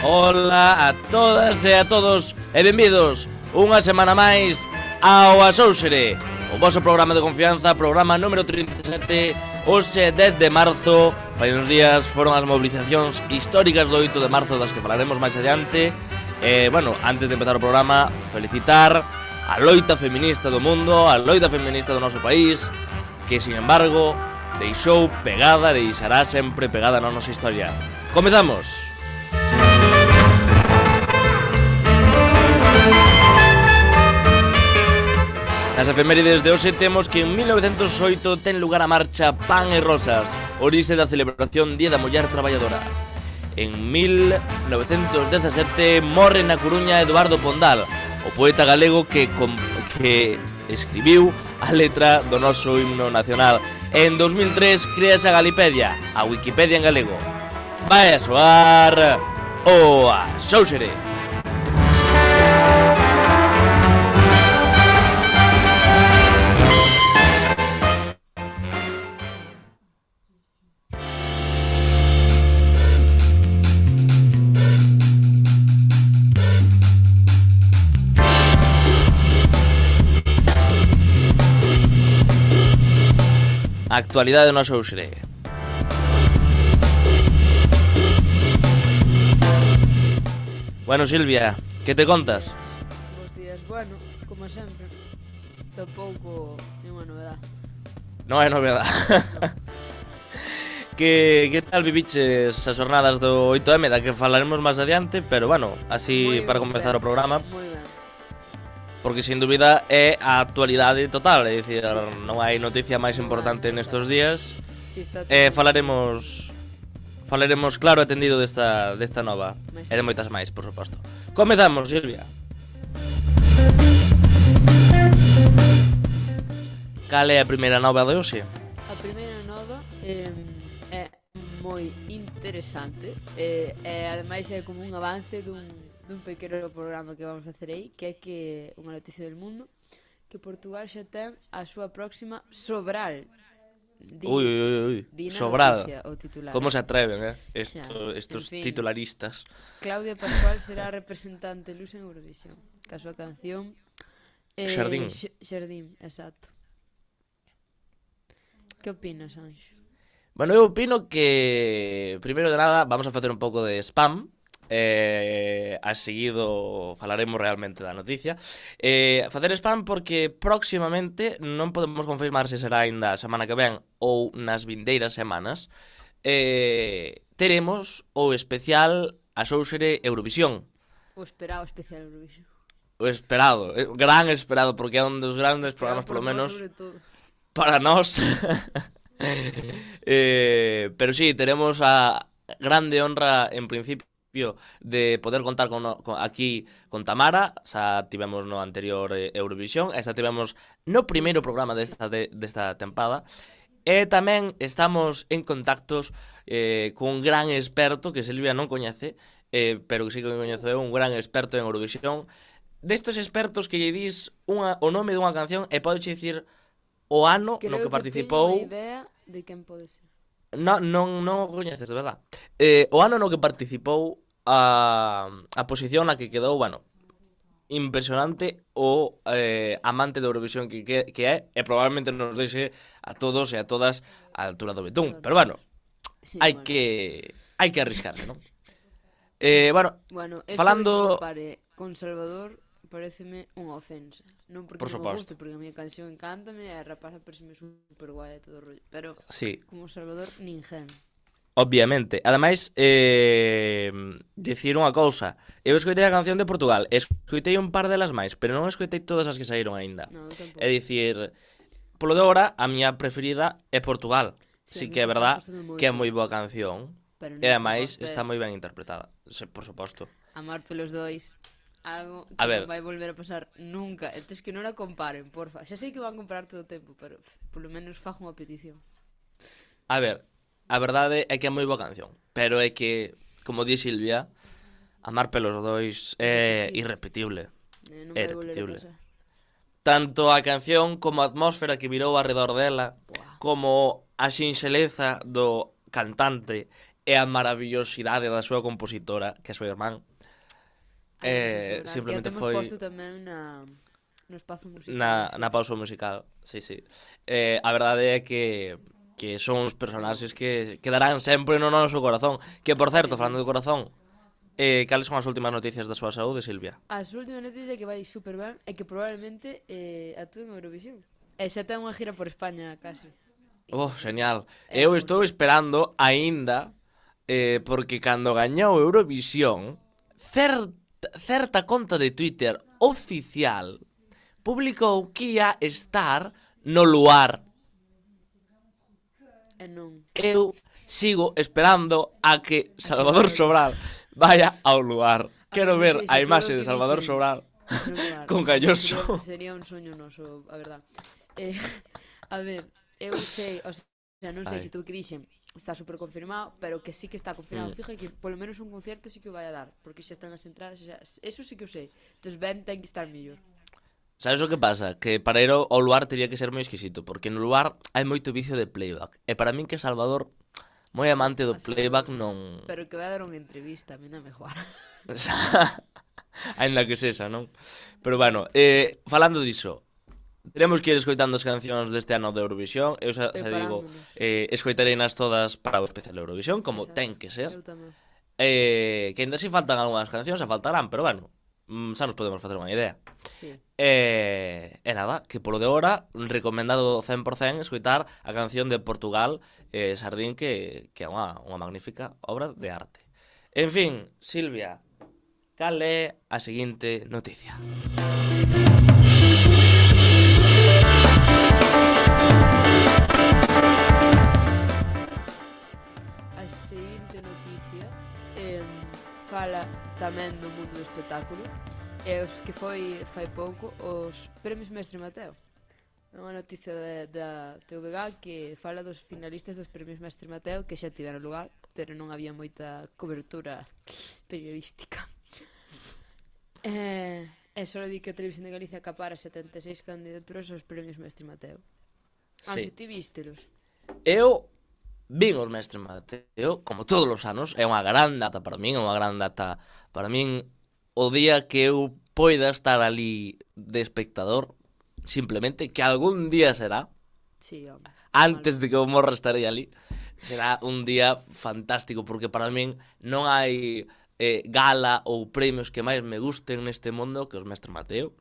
Ola a todas e a todos e benvidos unha semana máis ao Asóuxere, o vosso programa de confianza, programa número 37, hoxe 10 de marzo. Fai uns días foron as movilizacións históricas do 8 de marzo, das que falaremos máis adiante. Bueno, antes de empezar o programa, felicitar a loita feminista do mundo, a loita feminista do noso país, que, sin embargo, deixou pegada, deixará sempre pegada na nosa historia. Comezamos! Nas efemérides de hoxe temos que en 1908 ten lugar a marcha Pan e Rosas, orixe da celebración Día da Muller Traballadora. En 1917 morre na Coruña Eduardo Pondal, o poeta galego que escribiu a letra do noso himno nacional. En 2003 crease a Galipedia, a Wikipedia en galego. Vai a soar o Asóuxere. Actualidade do noso Asóuxere. Bueno, Silvia, que te contas? Bos días, bueno, como sempre, tampouco nenhuma novedade. Non hai novedade. Que tal viviches as jornadas do 8M, da que falaremos máis adiante, pero bueno, así para comenzar o programa, Moi ben. porque sin dúbida é a actualidade total, é dicir, Sí. non hai noticia máis importante nestes días. Si está Falaremos claro e atendido desta nova Mais e de moitas máis, por suposto. Comezamos, Silvia. Cal é a primeira nova de hoxe? A primeira nova é moi interesante e ademais é como un avance dun pequeno programa que vamos facer aí, que é que unha noticia del mundo, que Portugal xa ten a súa próxima Sobral. Ui, Di na sobrado. noticia, o titular. Como se atreven, Xa, estos en fin. titularistas. Claudia Pascual será representante lusa en Eurovisión, ca súa canción Xardín. Xardín, exacto. Que opinas, Anxo? Bueno, eu opino que, primeiro de nada, vamos a facer un pouco de spam. A seguido falaremos realmente da noticia. Facer spam porque próximamente non podemos confirmar se será ainda a semana que ven ou nas vindeiras semanas. Teremos o especial Asóuxere Eurovisión. O esperado especial Eurovisión. O esperado, gran esperado, porque é un dos grandes programas, polo menos Sobre todo. para nós. Pero sí, teremos a grande honra, en principio, de poder contar aquí con Tamara. Xa tivemos no anterior Eurovisión, e xa tivemos no primeiro programa desta tempada. E tamén estamos en contactos cun gran experto que Silvia non coñece, pero que sí que coñezo eu, un gran experto en Eurovisión. Destos expertos que lle dis o nome dunha canción e podes dicir o ano no que participou. Creo que teño unha idea de quen pode ser. Non o coñeces, de verdad. O ano no que participou, a posición na que quedou, bueno, impresionante. O amante de Eurovisión que é, e probablemente nos deixe a todos e a todas a altura do betún. Pero bueno, Sí, hai bueno. que arriscarse, non? Bueno, esto falando- de que compare con Salvador pareceme unha ofensa. Non porque Por non me suposto. guste, porque a miña canción encántame e a rapaza pareceme super guai e todo o rollo. Pero sí, como Salvador, ninguén. obviamente. Ademais, dicir unha cousa. Eu escoitei a canción de Portugal, escoitei un par delas máis, pero non escoitei todas as que saíron aínda. Non, eu tampouco. É dicir, polo de agora, a miña preferida é Portugal. Sí a que é mí me verdad está gustando que é moito, moi boa canción. pero non E ademais chego aos está pés. moi ben interpretada. Sí, por suposto. Amar pelos dois. Algo que A ver. non vai volver a pasar nunca. Entón que non a comparen, porfa. Xa sei que van comparar todo o tempo, pero polo menos fajo unha petición. A ver, a verdade é que é moi boa canción, pero é que, como di Silvia, Amar pelos dois é irrepetible. Non É vai volver a irrepetible. pasar. Tanto a canción como a atmósfera que virou arredor dela, Buah. como a sinxeleza do cantante e a maravillosidade da súa compositora, que é a súa irmán, Ai, vamos a chorar. Que a simplemente temos foi posto tamén no espazo musical. na pausa musical. Sí, sí. A verdade é que son os personaxes que quedarán sempre no noso corazón. Que, por certo, falando do corazón, cales son as últimas noticias da súa saúde, Silvia? As últimas noticias é que vai super ben e que probablemente actúe en Eurovisión. E xa ten unha gira por España, casi. Oh, genial. Eu estou esperando aínda porque cando gañou Eurovisión, certa conta de Twitter oficial publicou que ia estar no luar. E non. Eu sigo esperando a que Salvador Sobral vaya ao lugar. Quero non ver sei se a todo imaxe o de que Salvador dixen Sobral no lugar. con Galloso. Sería un soño noso, a verdad. A ver, eu sei, o sea, non sei Ai. se tú que dixen está super confirmado, pero que sí que está confirmado fija que polo menos un concerto sí que o vai a dar, porque xa están as entradas, xa, eso sí que o sei. Entón Ben ten que estar mellor. Sabes o que pasa? Que para ir ao luar teria que ser moi exquisito, porque no luar hai moito vicio de playback. E para min que Salvador, moi amante do playback, non... Pero que vai a dar unha entrevista, a mí non me joar. Ainda que sexa, non? Pero bueno, falando diso, teremos que ir escoitando as cancións deste ano de Eurovisión. Eu xa digo, escoitareinas todas para o especial Eurovisión, como Exacto. ten que ser. Eu tamén. Que ainda si faltan algunhas cancións, se faltarán, pero bueno, xa nos podemos facer unha idea. Sí. E nada, que polo de hora recomendado 100% escoitar a canción de Portugal, Sardín, que é unha magnífica obra de arte. En fin, Silvia, cal é a seguinte noticia? A seguinte noticia fala tamén do mundo do espectáculo e os que foi fai pouco os Premios Mestre Mateo. É unha noticia da TVG que fala dos finalistas dos Premios Mestre Mateo que xa tiveron lugar, pero non había moita cobertura periodística. E só di que a Televisión de Galicia acapara 76 candidaturas aos Premios Mestre Mateo. Sí. Ti vístelos? Eu vin os Mestre Mateo, como todos os anos, é unha gran data para min, é unha gran data para min o día que eu poida estar ali de espectador, simplemente, que algún día será, Sí, home. antes de que eu morra estarei ali, será un día fantástico, porque para min non hai gala ou premios que máis me gusten neste mundo que os Mestre Mateo.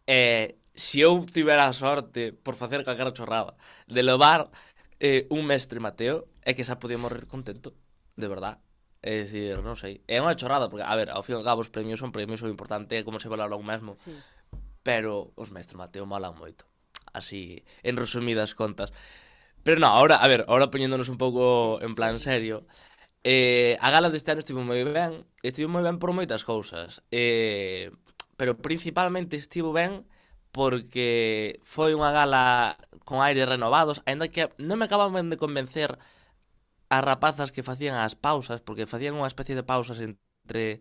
Se eu tivera a sorte, por facer calquera chorrada, de levar un Mestre Mateo, é que xa podía morrer contento, de verdad. É dicir, non sei, é unha chorrada, porque, a ver, ao fin e ao cabo os premios, o importante é como se valora un mesmo, Sí. pero os Mestre Mateo molan moito, así, en resumidas contas. Pero non, ahora poñéndonos un pouco en plan serio, a gala deste ano estivo moi ben por moitas cousas, pero principalmente estivo ben porque foi unha gala con aires renovados, aínda que non me acababan de convencer as rapazas que facían as pausas, porque facían unha especie de pausas entre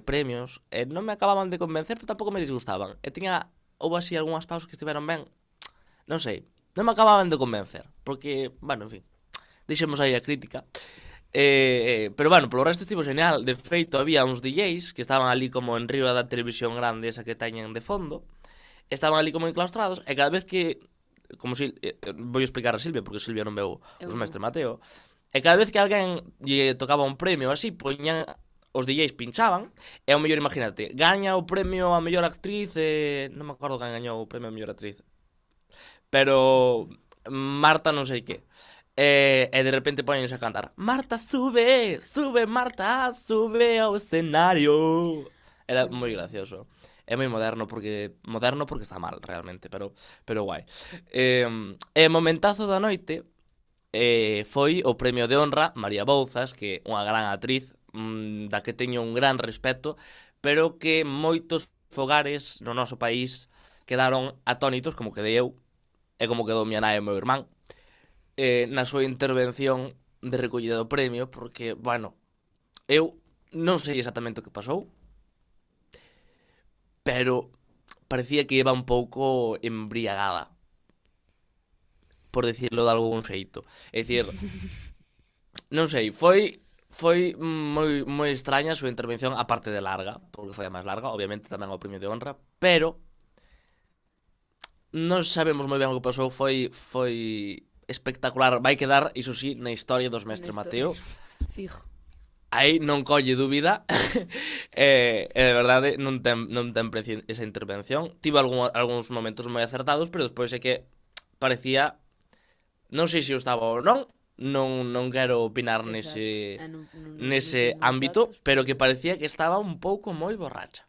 premios, e non me acababan de convencer, pero tampouco me disgustaban. E houve así algunhas pausas que estiveron ben, non sei, non me acababan de convencer, porque, bueno, en fin, deixemos aí a crítica. Pero, bueno, polo resto estivo genial. De feito, había uns DJs que estaban ali como en riba da televisión grande esa que teñen de fondo, estaban ali como enclaustrados, e cada vez que, como si, vou explicar a Silvia, porque Silvia non veu os Mestre Mateo, e cada vez que alguén lle tocaba un premio así, poñan os DJs pinchaban, e ao mellor, imagínate, gaña o premio a mellor actriz, non me acordo quen gañou o premio a mellor actriz, pero Marta non sei que, e de repente poñense a cantar Marta, sube, sube, Marta, sube ao escenario. Era moi gracioso. É moi moderno porque está mal, realmente, pero guai. E momentazo da noite foi o premio de honra María Bouzas, que é unha gran actriz, da que teño un gran respeto, pero que moitos fogares no noso país quedaron atónitos, como quedei eu, e como quedou miña nai e meu irmán, na súa intervención de recollida do premio, porque, bueno, eu non sei exactamente o que pasou, pero parecía que iba un pouco embriagada, por decirlo de algún xeito. É dicir, non sei, foi moi extraña a súa intervención, aparte de larga, porque foi a máis larga, obviamente tamén ao premio de honra, pero non sabemos moi ben o que pasou, foi espectacular, vai quedar, iso sí, na historia dos Mestre Mateo. Fijo. Aí non colle dúbida. E de verdade non ten precio esa intervención. Tivo algúns momentos moi acertados, pero despois é que parecía, non sei se o estaba ou non quero opinar nese ámbito, pero que parecía que estaba un pouco moi borracha.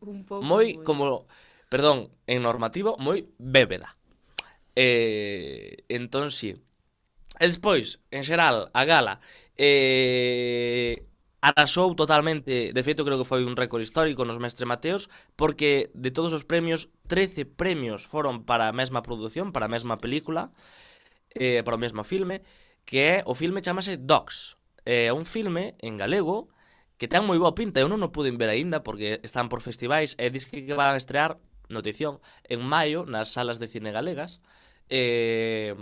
Un pouco Moi como, perdón, en normativo, moi bébeda. Entón, si. E despois, en xeral, a gala arrasou totalmente. De feito, creo que foi un récord histórico nos Mestre Mateos, porque de todos os premios, 13 premios foron para a mesma produción, para a mesma película, para o mesmo filme, que é, o filme chamase Dogs. É un filme en galego que ten moi boa pinta. Eu non o pude ver aínda porque están por festivais e dis que van a estrear, notición, en maio nas salas de cine galegas. E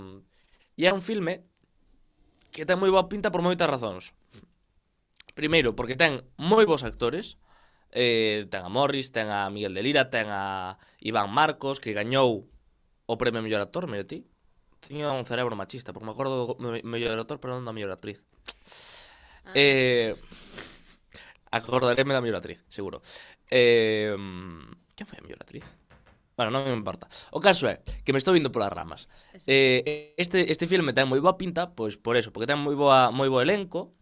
é un filme que ten moi boa pinta por moitas razóns. Primeiro, porque ten moi bons actores. Ten a Morris, ten a Miguel de Lira, ten a Iván Marcos, que gañou o premio mellor actor, mira ti. Tiña un cerebro machista, porque me acordo do mellor actor, pero non da mellor actriz. Acordaréme da mellor actriz, seguro. Quen foi a mellor actriz? Bueno, non me importa. O caso é que me estou vindo polas ramas. Este filme ten moi boa pinta, pois por eso, porque ten moi bo elenco.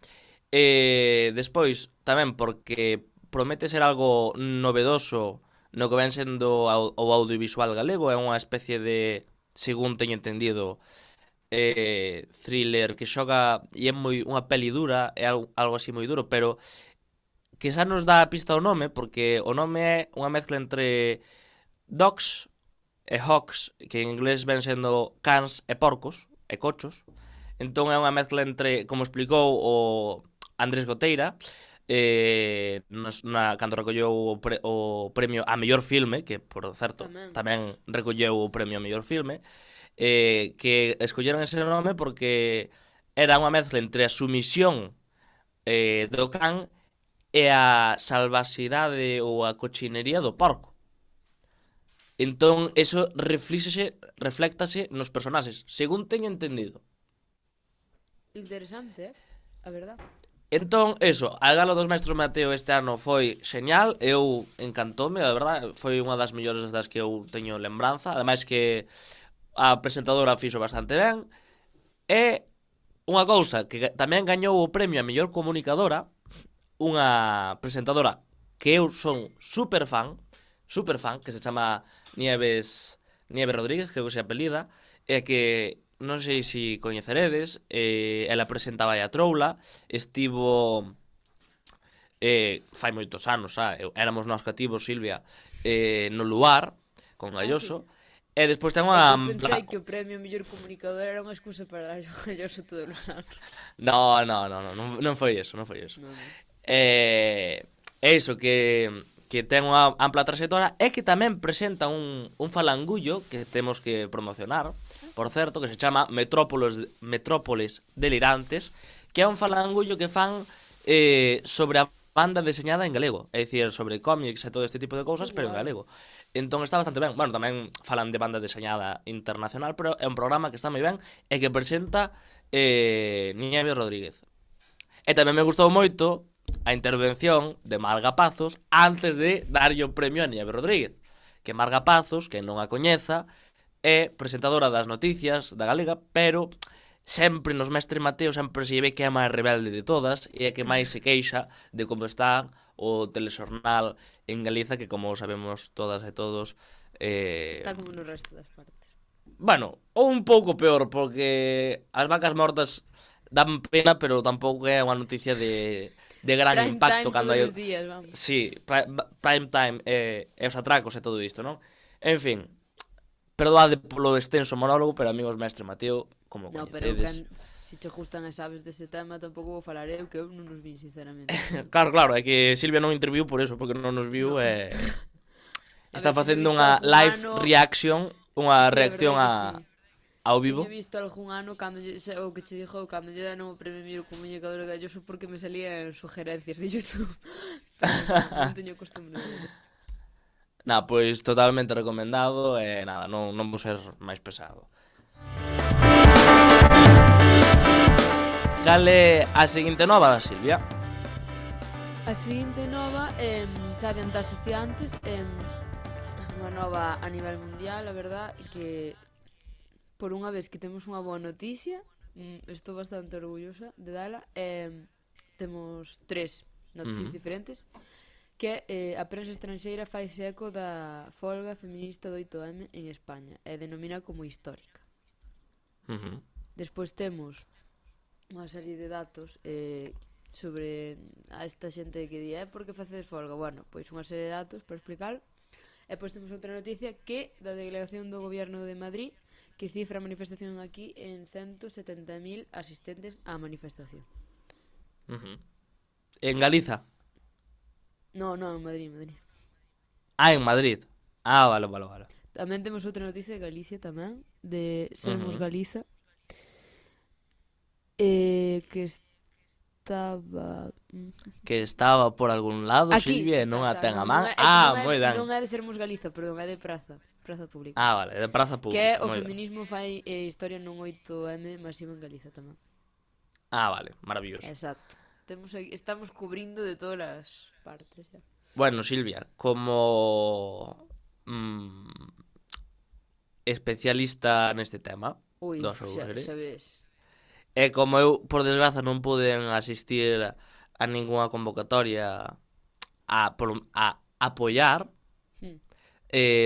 Despois, tamén porque promete ser algo novedoso no que ven sendo o audiovisual galego. É unha especie de, según teño entendido, thriller que xoga e é moi unha peli dura, é algo así moi duro, pero que xa nos dá a pista o nome, porque o nome é unha mezcla entre Dogs e Hogs, que en inglés ven sendo cans e porcos e cochos. Entón é unha mezcla entre, como explicou o Andrés Goteira, cando recolleu o premio a mellor filme, que por certo tamén recolleu o premio a mellor filme, que escolleron ese nome porque era unha mezcla entre a sumisión do can e a salvaxidade ou a cochinería do porco. Entón, eso refléctase nos personaxes, según teño entendido. Interesante, a verdad. Entón, eso, a gala dos Mestres Mateo este ano foi xeñal. Eu encantoume, a verdad. Foi unha das mellores das que eu teño lembranza. Ademais que a presentadora fixo bastante ben. E unha cousa, que tamén gañou o premio a mellor comunicadora, unha presentadora que eu son super fan, que se chama Nieves Rodríguez, creo que se apelida, e que non sei se coñeceredes. Ela presentaba a Troula, estivo fai moitos anos, éramos nós cativos, Silvia, no Luar, con Galloso. E despois ten unha... Eu pensei que o premio mellor comunicador era unha excusa para Galloso todos os anos. Non foi eso. É iso, que ten unha ampla traxectoria e que tamén presenta un falangullo que temos que promocionar, por certo, que se chama Metrópoles Delirantes, que é un falangullo que fan sobre a banda deseñada en galego, é dicir, sobre cómics e todo este tipo de cousas, pero en galego. Entón está bastante ben. Bueno, tamén falan de banda deseñada internacional, pero é un programa que está moi ben e que presenta Nieves Rodríguez. E tamén me gustou moito a intervención de Marga Pazos antes de darlle o premio a Nieves Rodríguez. Que Marga Pazos, que non a coñeza, é presentadora das noticias da galega, pero sempre nos Mestre Mateo sempre se ve que é a máis rebelde de todas e é que máis se queixa de como está o telexornal en Galiza, que como sabemos todas e todos está como no resto das partes. Bueno, ou un pouco peor, porque as vacas mortas dan pena, pero tampouco é unha noticia de gran prime impacto time cando hai... todos os días, vamos. Sí, prime time e os atracos e todo isto, non? En fin, perdoade polo extenso monólogo, pero amigos Mestre Mateo, como No, pero coñecedes. se che gustan e sabes dese tema, tampouco vou falar eu, que eu non nos vin, sinceramente. Claro, é que Silvia non interviu por eso, porque non nos viu No. e A está ver, tiño facendo visto unha algún live ano... reaction, unha Sí, a reacción verdade que sí. ao Tiño vivo. visto algún ano cando o que che dixo cando lle deron o premio Miro con muñecador galloso porque me salían sugerencias de YouTube. Pero non teño costumbre de ver. Pois totalmente recomendado e nada, non vou ser máis pesado. Cal é a seguinte nova da Silvia? A seguinte nova, xa adiantaste ti antes, unha nova a nivel mundial, a verdad, e que por unha vez que temos unha boa noticia, estou bastante orgullosa de dala, temos 3 noticias diferentes, que a prensa estranxeira faise eco da folga feminista do 8M en España e denomina como histórica. Despois temos unha serie de datos sobre a esta xente que di por que facedes folga? Bueno, pois unha serie de datos para explicar. E depois temos outra noticia que da delegación do goberno de Madrid que cifra a manifestación aquí en 170.000 asistentes á manifestación. En Galiza? No, en Madrid. En Madrid. Vale. Tamén temos outra noticia de Galicia tamén, de Sermos Galiza, que estaba... Que estaba por algún lado, aquí, Silvia, e non a ten a man. Moi ben. Non é de Sermos Galiza, perdón, é de Praza Pública. Vale, de Praza Pública. Que o feminismo fai historia nun 8M masivo en Galiza tamén. Vale, maravilloso. Exacto. Estamos cubrindo de todas as partes xa. Bueno, Silvia, como especialista neste tema, Ui, do Sousere, xa ves. e como eu, por desgraza, non puden asistir a ningunha convocatoria a apoiar,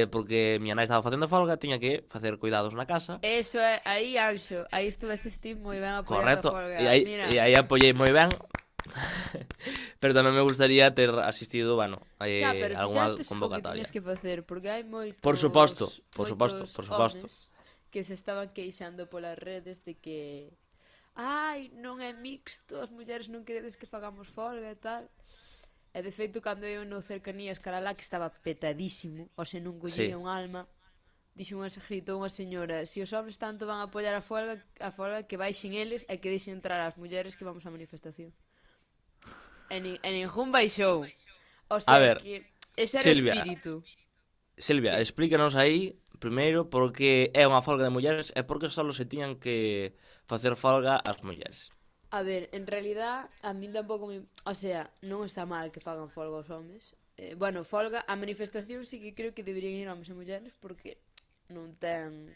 porque miña nai estaba facendo folga, tiña que facer cuidados na casa. Eso é, aí Anxo, aí estuveste ti moi ben apoiando Correcto, a folga. e aí apoiei moi ben. Pero tamén me gustaría ter asistido, bueno, a algunha convocatoria. Xa, pero fixestes o que tiñes que facer, porque hai moitos Por suposto. homes que se estaban queixando polas redes de que non é mixto, as mulleres non queredes que fagamos folga e tal. E de feito, cando eu no Cercanías Caralá, que estaba petadísimo, o se non collía un alma, gritou unha señora: se os homens tanto van a apoiar a folga que baixen eles e que deixen entrar as mulleres que vamos á manifestación. E ningún baixou. O sea, a ver, que ese era Silvia, o espírito. Silvia, explícanos aí, primeiro, por que é unha folga de mulleres e por que só se tiñan que facer folga as mulleres. A ver, en realidad, a min tampouco me... O sea, non está mal que fagan folga os homes. Bueno, folga, a manifestación sí que creo que deberían ir homes e mulleres porque non ten...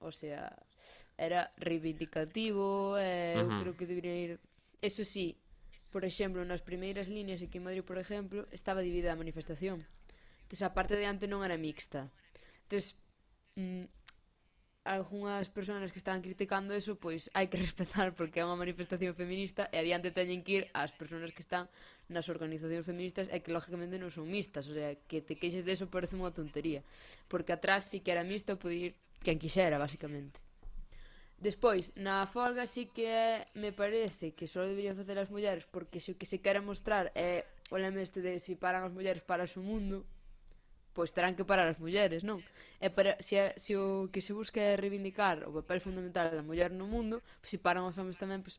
O sea, era reivindicativo, eu creo que deberían ir... Eso sí, por exemplo, nas primeiras líneas aquí en Madrid, por exemplo, estaba dividida a manifestación. Entón, a parte de ante non era mixta. Entón, algunhas persoas que estaban criticando eso, pois hai que respetar porque é unha manifestación feminista e adiante teñen que ir as persoas que están nas organizacións feministas e que lógicamente non son mixtas, o sea, que te queixes de eso parece unha tontería, porque atrás si que era mixto pode ir quen quixera, basicamente. Despois, na folga sí que me parece que só deberían facer as mulleres porque se o que se quere mostrar é o lema este de se paran as mulleres para o mundo, pois terán que parar as mulleres, non? E para, se o que se busca é reivindicar o papel fundamental da muller no mundo, pois se paran os homens tamén, pois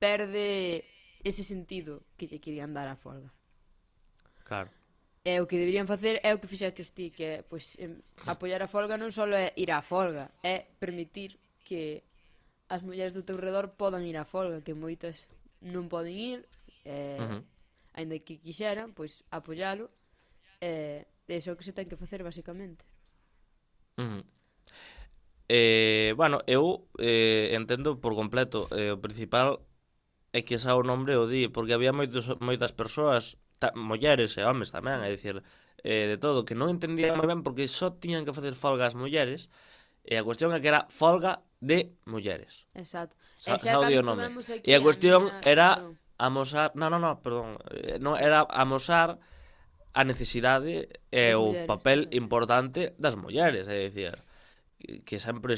perde ese sentido que lle querían dar á folga. Claro. E o que deberían facer é o que fixestes ti, que é, pois, apoiar a folga non só é ir á folga, é permitir que as mulleres do teu redor podan ir á folga, que moitas non poden ir, aínda que quixeran, pois apoialo, iso é o que se ten que facer, basicamente. Bueno, eu entendo por completo, o principal é que xa o nombre o di, porque había moitas persoas, mulleres e homes tamén, é dicir, de todo, que non entendían moi ben porque só tiñan que facer folga as mulleres, e a cuestión é que era folga de mulleres. Exacto. Xa o di o nome. E a cuestión era amosar, perdón, non era amosar a necesidade e o papel importante das mulleres, é dicir, que sempre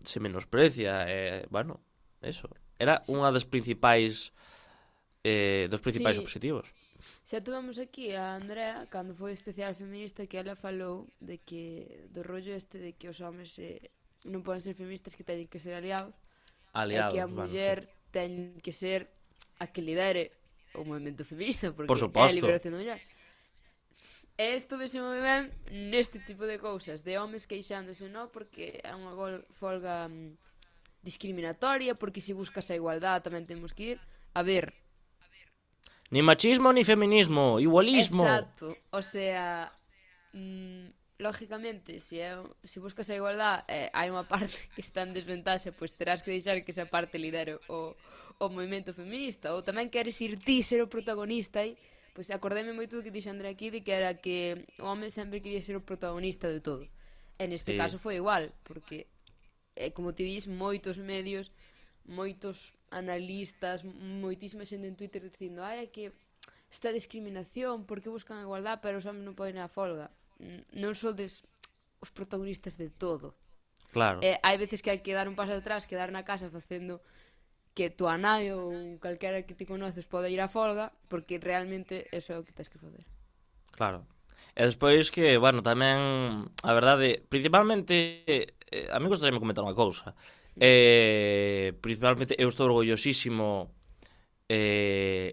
se menosprecia, bueno, eso. Era unha das principais dos principais Sí, obxectivos. xa tuvemos aquí a Andrea cando foi especial feminista que ela falou de que do rollo este de que os homes non poden ser feministas que teñen que ser aliados e que a Aliados, bueno, sí. muller ten que ser a que lidere o movimento feminista Por porque é a suposto. liberación da muller. E isto vese moi ben neste tipo de cousas de homes queixándose, non? Porque é unha folga discriminatoria, porque se buscas a igualdade tamén temos que ir. A ver, Ni machismo ni feminismo, igualismo. exacto, o sea, lógicamente, se buscas a igualdade hai unha parte que está en desventaxa, pois terás que deixar que esa parte lidere o movimento feminista, ou tamén queres ir ti ser o protagonista aí, pois acordéme moito do que dixo Andrea aquí de que era que o home sempre quería ser o protagonista de todo. E neste Sí. caso foi igual, porque como ti dis, moitos medios, moitos analistas, moitísima xente en Twitter dicindo é que isto é discriminación, porque buscan a igualdade pero os homens non poden ir á folga. Non sodes os protagonistas de todo. Claro, Hai veces que hai que dar un paso atrás, quedar na casa facendo que tu nai ou calquera que ti conoces pode ir á folga, porque realmente eso é o que tens que facer. claro. E despois que, bueno, tamén, a verdade, principalmente, a mí gostaríame comentar unha cousa. Principalmente, eu estou orgullosísimo,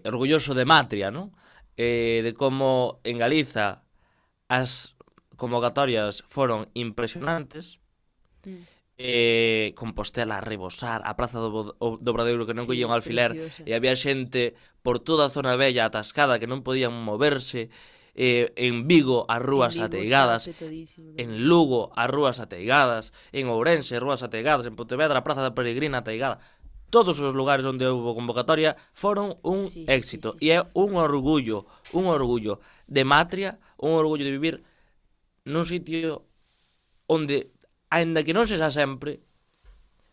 orgulloso de Matria, non? De como en Galiza as convocatorias foron impresionantes. Compostela a rebosar, a Praza do Obradoiro que non collía un alfiler preciosa. e había xente por toda a zona bella atascada que non podían moverse. En Vigo as rúas En Vigo ateigadas, está petadísimo tamén. en Lugo as rúas ateigadas, en Ourense as rúas ateigadas, en Pontevedra a Praza da Peregrina ateigada. Todos os lugares onde houve convocatoria foron un Sí, éxito sí. e é un orgullo de Matria, un orgullo de vivir nun sitio onde, aínda que non sexa sempre,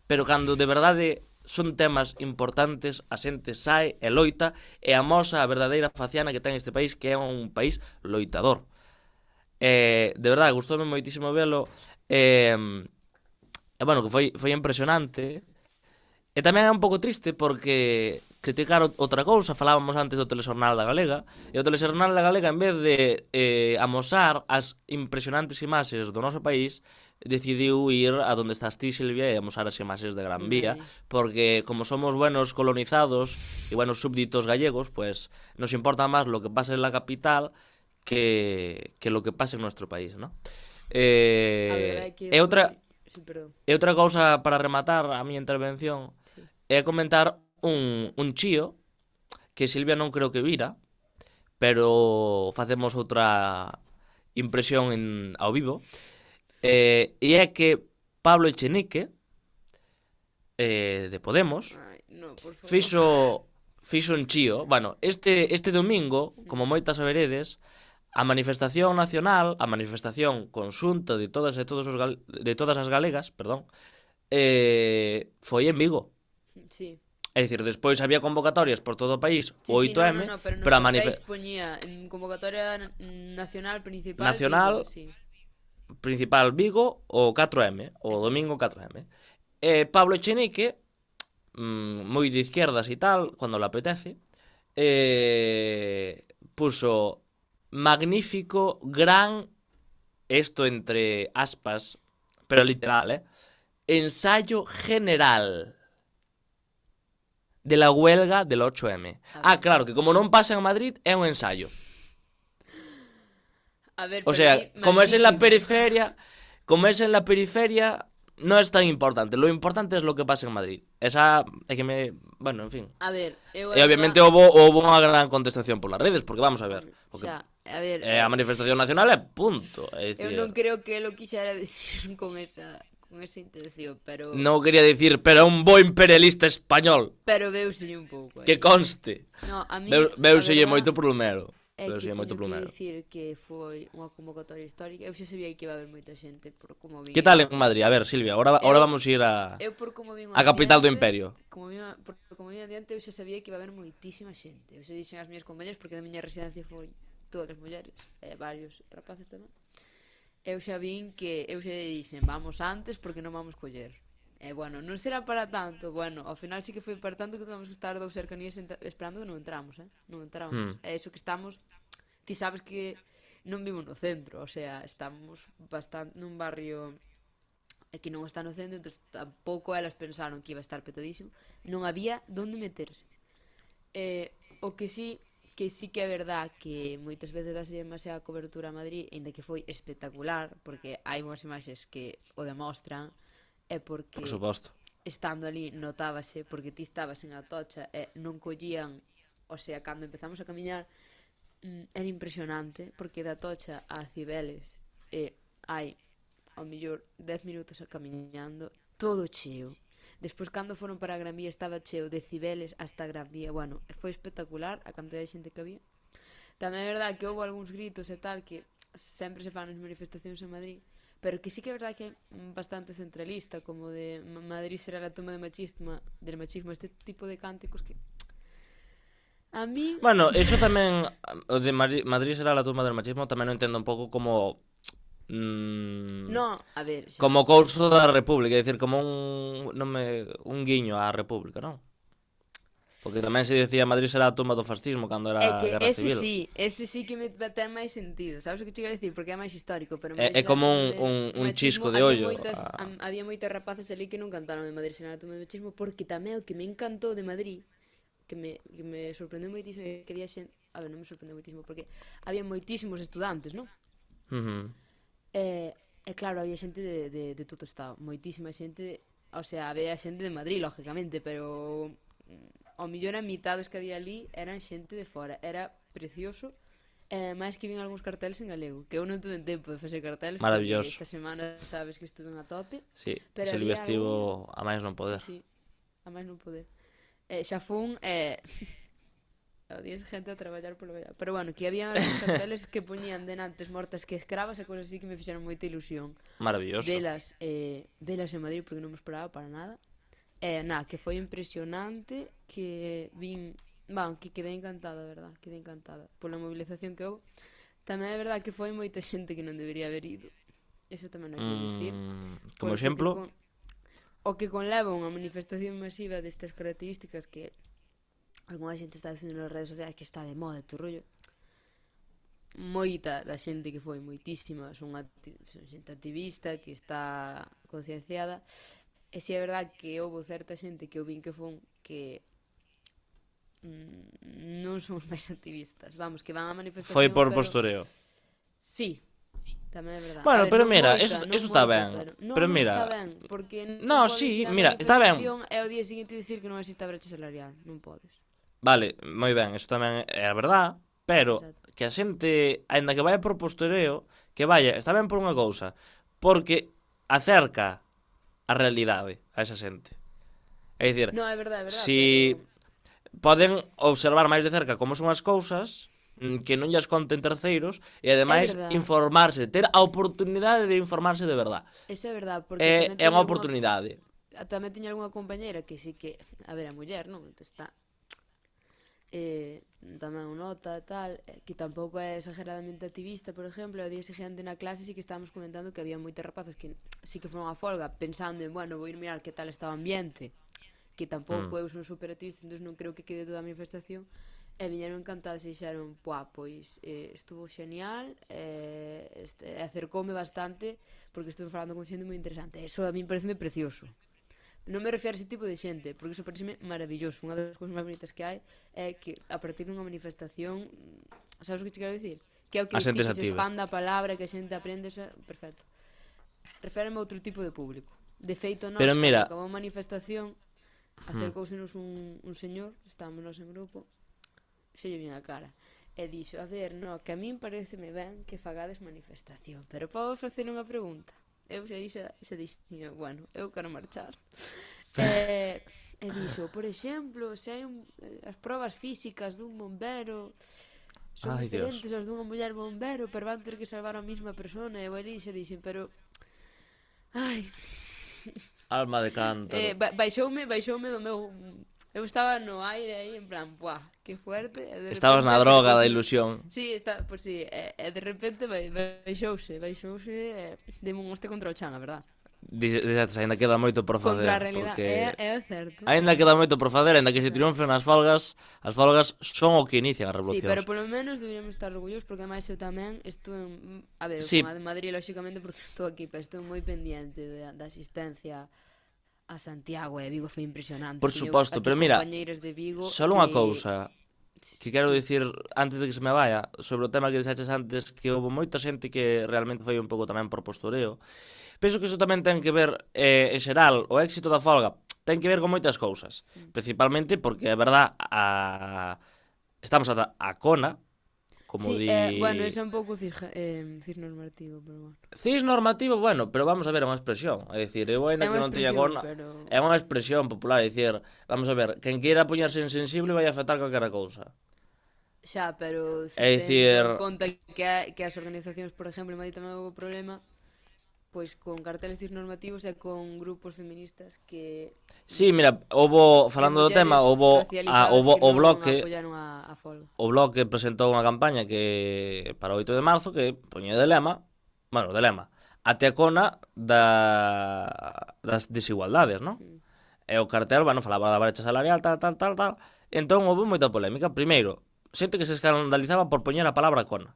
pero cando de verdade son temas importantes, a xente sae e loita e amosa a verdadeira faciana que ten este país, que é un país loitador. De verdade, gustoume moitísimo velo. Bueno, que foi impresionante. E tamén é un pouco triste porque criticar outra cousa, falábamos antes do Telexornal da Galega, e o Telexornal da Galega, en vez de amosar as impresionantes imaxes do noso país, decidiu ir a donde estás ti, Silvia, e amosar as imaxes de Gran Vía, porque como somos buenos colonizados e buenos súbditos gallegos, pues nos importa máis lo que pasa en la capital que lo que pasa en nuestro país, ¿no? A verdade é que E outra... Sí, perdón. E outra cousa para rematar a miña intervención é comentar un chío que Silvia non creo que vira, pero facemos outra impresión ao vivo. E é que Pablo Echenique, de Podemos, Ai, no, por favor. fixo un chío. Bueno, este domingo, como moitas saberedes, a manifestación nacional, a manifestación conxunta de todas as galegas, perdón, foi en Vigo. Sí. É dicir, despois había convocatorias por todo o país, Sí, o sí, 8M, no, pero pero a país poñía en convocatoria nacional principal Nacional, Vigo, sí. principal Vigo, o 4M, o domingo 4M. Pablo Echenique, moi de izquierdas e tal, cando le apetece, puso magnífico, gran, esto entre aspas, pero literal, ensayo general de la huelga del 8M. Claro, que como non pasa en Madrid, é un ensayo. A ver, O sea, como es en la periferia, no es tan importante. Lo importante es lo que pasa en Madrid. Esa é que me... Bueno, en fin. A ver, E obviamente houve unha gran contestación por las redes, porque vamos a ver. Porque xa, a ver, a manifestación nacional é punto. É eu dicir, non creo que lo quixera decir con esa intención, pero non quería dicir, pero é un bo imperialista español. pero veuselle un pouco. Que conste. No, a mí Veuselle moito plumero. É que Veuselle moito teño que plumero. dicir que foi unha convocatoria histórica. Eu xa sabía que iba a haber moita xente por como vi. Que tal en Madrid? A ver, Silvia, ahora vamos a ir a Eu por como vi a capital do imperio. Como vi adiante, eu xa sabía que iba a haber moitísima xente. Eu xa dixen as miñas compañeras porque da miña residencia foi todas as mulleres, varios rapaces tamén. Eu xa vin que eu xa dixen, vamos antes porque non vamos coller. Bueno, non será para tanto. Bueno, ao final sí que foi para tanto que tivemos que estar 2 cercanías esperando que non entramos, Non entramos. Hmm. É iso que estamos... Ti sabes que non vivo no centro, o sea, estamos bastante nun barrio que non está no centro, entón tampouco elas pensaron que iba a estar petadísimo. Non había donde meterse. O que sí que é verdad que moitas veces dase demasiada cobertura a Madrid, ainda que foi espectacular, porque hai unhas imaxes que o demostran, é porque Por suposto. estando ali notábase, porque ti estabas en Atocha e non collían, o sea, cando empezamos a camiñar, era impresionante, porque da Atocha a Cibeles hai ao mellor 10 minutos camiñando, todo cheo. Despois, cando foron para a Gran Vía, estaba cheo de Cibeles hasta a Gran Vía. Bueno, foi espectacular a cantidad de xente que había. Tamén é verdade que houve algúns gritos e tal que sempre se fan as manifestacións en Madrid, pero que sí que é verdade que é bastante centralista, como de Madrid será la tumba del machismo, este tipo de cánticos que a mí... Bueno, eso tamén, o de Madrid será la tumba del machismo, tamén o entendo un pouco como... No, a ver... Xa. Como couso da República, é dicir, como un guiño á República, non? Porque tamén se decía Madrid será a tumba do fascismo cando era a Guerra Civil. Ese sí que me ten máis sentido, sabes o que che quero dicir? Porque é máis histórico, pero É como un chisco de ollo. Había moitas rapaces ali que non cantaron de Madrid será a tumba do machismo, porque tamén o que me encantou de Madrid, que me sorprendeu moitísimo, que había xente... A ver, non me sorprendeu moitísimo, porque había moitísimos estudantes, non? E claro, había xente de todo o estado, moitísima xente, o sea, había xente de Madrid, lógicamente, pero ao millón a mitad dos que había ali eran xente de fora, era precioso. Máis que vin algúns carteles en galego, que eu non tuve tempo de facer carteles, maravilloso. Esta semana sabes que estuve a tope. Sí, se li vestivo a máis non poder. Sí, a máis non poder. Xa fun o día xente a traballar polo vellar. Pero bueno, que había algúns carteles que poñían denantes mortas que escravas e cosas así que me fixeron moita ilusión. Maravilloso. Velas en Madrid porque non me esperaba para nada. Que foi impresionante, que vin... que quedei encantada, verdad, quedei encantada pola movilización que houve. Tamén é verdad que foi moita xente que non debería haber ido. Eso tamén hai que dicir. Como exemplo? O que conleva unha manifestación masiva destas características que algunha xente está dicindo nas redes sociais que está de moda tu rollo. Moita da xente que foi, moitísima, son xente activista que está concienciada. E si é verdade que houve certa xente que eu vin que fon que non son os máis activistas. Vamos, que van a manifestación. Foi por postureo. Sí, tamén é verdade. Bueno, pero mira, eso está ben. Pero mira, está ben, porque no, sí, mira, está ben. E ao día seguinte dicir que non existe a brecha salarial, non podes. Vale, moi ben, isto tamén é a verdade, pero exacto, que a xente, aínda que vaya por postureo, que vaya, está ben por unha cousa, porque acerca a realidade a esa xente. É dicir, no, é verdade, si pero... poden observar máis de cerca como son as cousas, que non llas conten terceiros, e ademais informarse, ter a oportunidade de informarse de verdade. Eso é verdade, porque é unha oportunidade. Tamén tiña algunha compañeira que sí que, a ver, a muller, non? Entón está tamén o nota tal, que tampouco é exageradamente activista, por exemplo, ao día seguinte na clase sí que estábamos comentando que había moitas rapazas que sí que foron a folga pensando en, bueno, vou ir mirar que tal está o ambiente, que tampouco eu son super activista, entón non creo que quede toda a manifestación, e viñeron encantadas e dixeron, pois estuvo genial, acercoume bastante porque estuve falando con xente moi interesante. Eso a mí pareceme precioso. Non me refiro a ese tipo de xente, porque iso pareceme maravilloso. Unha das cousas máis bonitas que hai é que a partir dunha manifestación, sabes o que te quero dicir? Que é o que se expanda a palabra, que a xente aprende, eso, perfecto. Reféreme a outro tipo de público. De feito, nós, cando acabou a manifestación, acercousenos un señor, estábamos nós en grupo, xe lle vin a cara, e dixo, a ver, no, que a min pareceme ben que fagades manifestación, pero podo facer unha pregunta? Eu xa dixo, bueno, eu quero marchar. E dixo, por exemplo, se hai as probas físicas dun bombero son diferentes aos dunha muller bombero, pero van ter que salvar a mesma persona. E eu ali xa dixen, pero ai, alma de cántaro. Baixoume do meu... Eu estaba no aire aí, en plan, buah, que fuerte. Estabas na droga da ilusión. Sí, pues sí, de repente baixouse, deme un hoste contra o chan, a verdad. Dixestes, ainda queda moito por facer. Contra a realidade, Porque é certo. ainda queda moito por facer, ainda que se triunfen as folgas son o que inician as Sí, revolucións. pero polo menos deberíamos estar orgullosos porque ademais eu tamén estuve a ver, Sí. con a de Madrid lóxicamente porque estou aquí, pero estou moi pendiente da asistencia a Santiago e Vigo foi impresionante. Por Tiño suposto, aquí pero mira, compañeiros de Vigo só unha cousa que quero sí. dicir antes de que se me vaya sobre o tema que dixeches antes, que houve moita xente que realmente foi un pouco tamén por postureo. Penso que iso tamén ten que ver, en xeral, o éxito da folga ten que ver con moitas cousas. Principalmente porque, é verdad, estamos a cona, como Sí, di... bueno, iso é un pouco cisnormativo, pero bueno. Cis normativo, bueno, pero vamos a ver, é unha expresión. É dicir, eu ainda É que unha non teña expresión, cona, pero... é unha expresión popular. É dicir, vamos a ver, quen queira poñerse insensible vai afectar calquera cousa. Xa, pero se É ten dicir... en conta que as organizacións, por exemplo, en Madrid tamén houve problema, pois con carteles cisnormativos e con grupos feministas que... Sí, mira, falando do tema, houve o Bloque... A folga. O Bloque presentou unha campaña que para o 8 de marzo que poñía de lema, até a cona das desigualdades, non? E o cartel, falaba da brecha salarial, tal. Entón houve moita polémica. Primeiro, xente que se escandalizaba por poñer a palabra cona.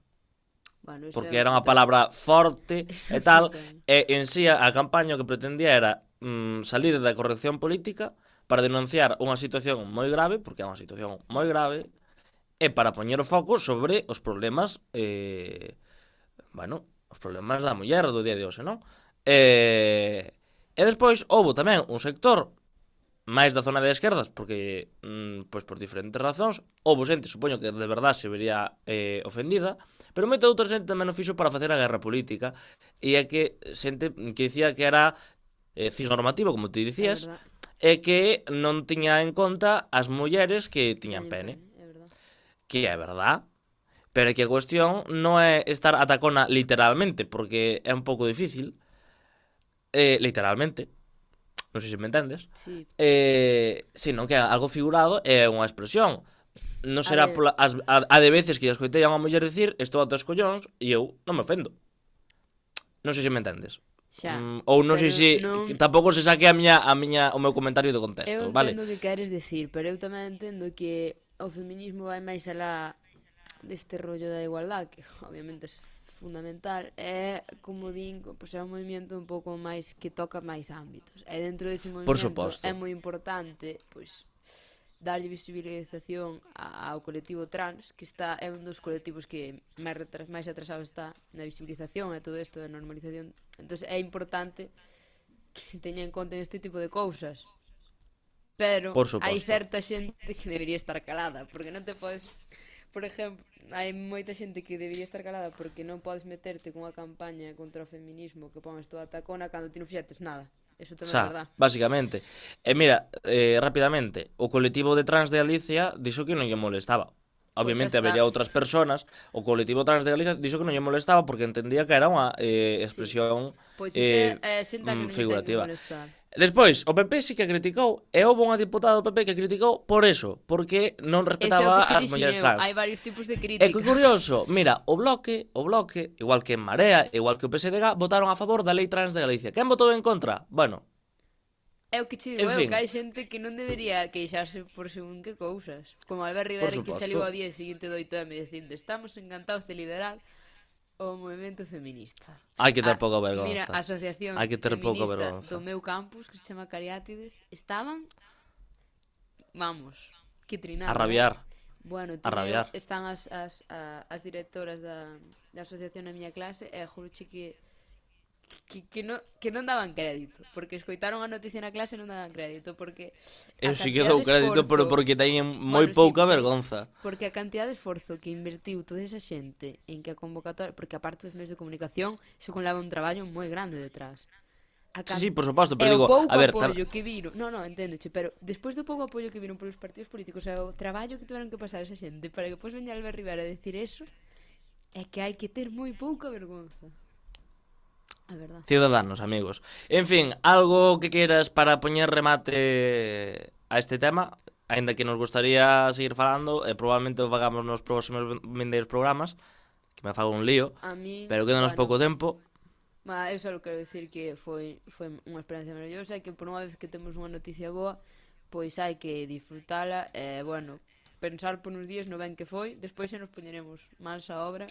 Bueno, Porque era unha palabra forte e tal, e en sí a campaña o que pretendía era salir da corrección política para denunciar unha situación moi grave, porque é unha situación moi grave, e para poñer o foco sobre os problemas, os problemas da muller do día de hoxe, non? E despois houve tamén un sector máis da zona de esquerdas, porque, pois por diferentes razóns, houve xente, supoño que de verdade se vería ofendida, pero moita outra xente tamén o fixo para facer a guerra política, e é que xente que dicía que era cisnormativo, como ti dicías, e que non tiña en conta as mulleres que tiñan pene. Que é verdad, pero é que a cuestión non é estar atacona literalmente, porque é un pouco difícil, literalmente, non sei se me entendes, sí. Sino que algo figurado é unha expresión. Non será a de veces que eu escoitei a unha muller dicir estou ata os collóns e eu non me ofendo. Non sei se me entendes. Xa, ou non sei se tampouco se saque o meu comentario de eu contexto, vale? entendo o que queres decir, pero eu tamén entendo que o feminismo vai máis alá deste rollo da igualdade, que obviamente é fundamental, é, como din, pois é un movimento un pouco máis que toca máis ámbitos. E dentro dese movimento é moi importante, pois, darlle visibilización ao colectivo trans, que é un dos colectivos que máis atrasado está na visibilización e todo isto de normalización. Entón é importante que se teña en conta este tipo de cousas. Pero hai certa xente que debería estar calada, porque non te podes... Por exemplo, hai moita xente que debería estar calada porque non podes meterte cunha campaña contra o feminismo que pones toda a tacona cando ti non fixetes nada. Eso tamén é verdad. Básicamente. E mira, rapidamente, o colectivo de trans de Galicia dixo que non lle molestaba. Obviamente habería outras personas. O colectivo trans de Galicia dixo que non lle molestaba porque entendía que era unha expresión figurativa. Despois, o PP sí que criticou, e houve unha diputada do PP que criticou por eso, porque non respetaba as mulleres trans. Hai varios tipos de crítica. É que curioso, mira, o Bloque, igual que en Marea, igual que o PSDG, votaron a favor da lei trans de Galicia. Quen votou en contra? Bueno, é o que che digo, que hai xente que non debería queixarse por según que cousas. Como Albert Rivera, que saliu ao día seguinte do 8M dicindo estamos encantados de liderar o movimento feminista. Hai que ter pouca vergonza. Mira, a asociación feminista do meu campus, que se chama Cariátides, estaban, vamos, que trinaban. A rabiar. Bueno, están as directoras da asociación na miña clase e juroche que non daban crédito, porque escoitaron a noticia na clase e non daban crédito, porque eu si que dou crédito, pero porque teñen moi pouca vergonza. Porque a cantidad de esforzo que invertiu toda esa xente en que a convocatoria, porque aparte dos medios de comunicación, iso conleva un traballo moi grande detrás. Sí, por suposto, pero digo, a ver, apoio que viron, enténdeche, pero despois do pouco apoio que viron polos partidos políticos, o traballo que tiveron que pasar esa xente para que pois veña Albert Rivera a decir eso, é que hai que ter moi pouca vergonza. A verdad. Ciudadanos, amigos. En fin, algo que queiras para poñer remate a este tema, aínda que nos gustaría seguir falando, e probablemente o fagamos nos próximos vindeiros programas, que me fago un lío, pero quédanos pouco tempo. Mas eu só quero dicir que foi unha experiencia maravillosa e que por unha vez que temos unha noticia boa, pois hai que disfrutala e, bueno, pensar por uns días no ben que foi, despois xa nos poñeremos mans a obra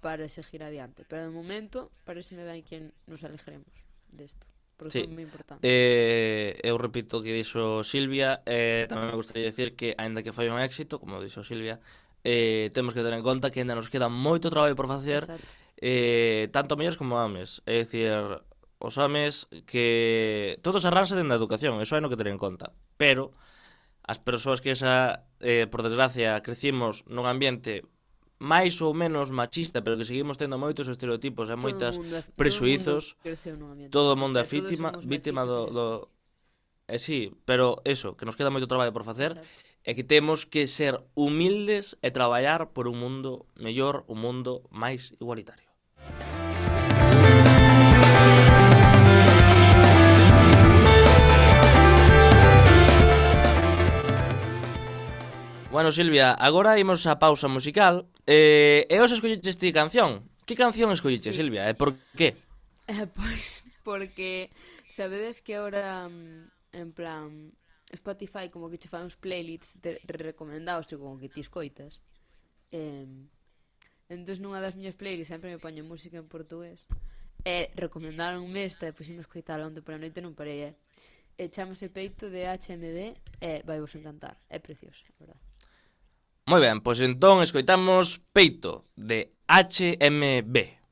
para seguir adiante. Pero de momento, pareceme ben que nos alegremos desto, porque Sí. foi moi importante. Eu repito o que dixo Silvia, tamén me gustaría decir que, aínda que foi un éxito, como dixo Silvia, temos que ter en conta que ainda nos queda moito traballo por facer, Exacto. tanto mellores como homes. É dicir, os homes que todos arranse dentro da educación, eso hai no que ter en conta. Pero as persoas que por desgracia, crecimos nun ambiente máis ou menos machista, pero que seguimos tendo moitos estereotipos e moitas presuizos, todo o mundo é vítima do... sí, pero eso, que nos queda moito traballo por facer, é que temos que ser humildes e traballar por un mundo mellor, un mundo máis igualitario. Bueno, Silvia, agora imos a pausa musical. E os escolliches ti canción. Que canción escolliches, Sí. Silvia? E por qué? Pois porque sabedes que ahora en plan Spotify como que che fan uns playlists recomendados como que ti escoitas. Entón nunha das miñas playlists sempre me poño música en portugués e recomendaronme esta e puxime a escoitala onte pola noite non parei, e chamase Peito de HMB e vai vos encantar, é preciosa, a verdade. Moi ben, pois entón escoitamos Peito de HMB.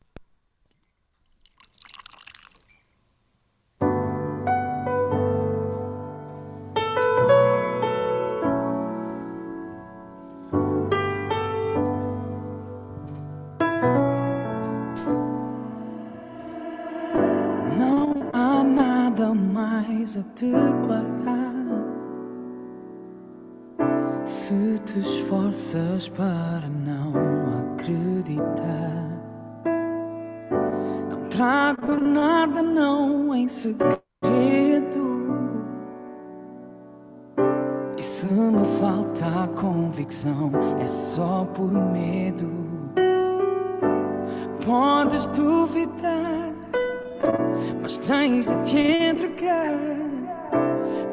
Não há nada mais a declarar. Se te esforças para não acreditar, não trago nada não em segredo. E se me falta a convicção, é só por medo. Podes duvidar, mas tens de te entregar,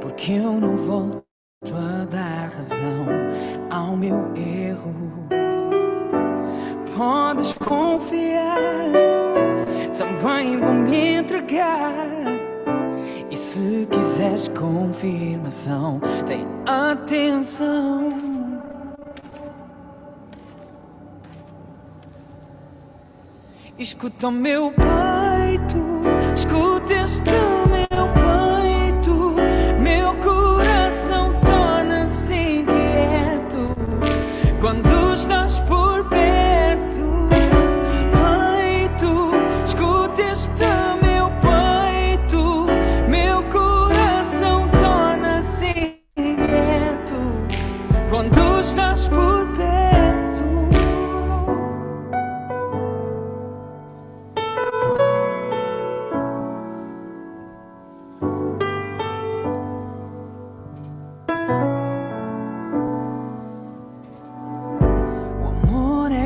porque eu não volto a dar razão ao meu erro. Podes confiar, também vou me entregar. E se quiseres confirmação, tem atenção. Escuta o meu peito, escuta este meu peito. Meu coração torna-se inquieto quando estás por perto. Peito, escuta este meu peito. Meu coração torna-se inquieto quando estás por perto.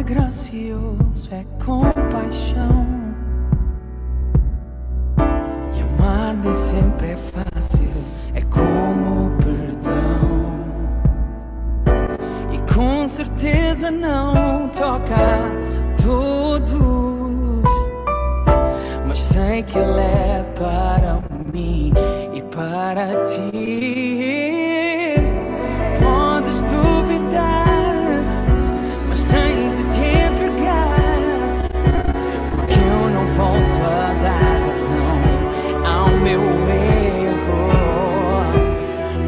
Gracioso é compaixão, e amar nem sempre é fácil, é como perdão. E com certeza não toca a todos, mas sei que ele é para mim e para ti. Podes duvidar, mas tens de te entregar, porque eu não volto a dar razão ao meu erro.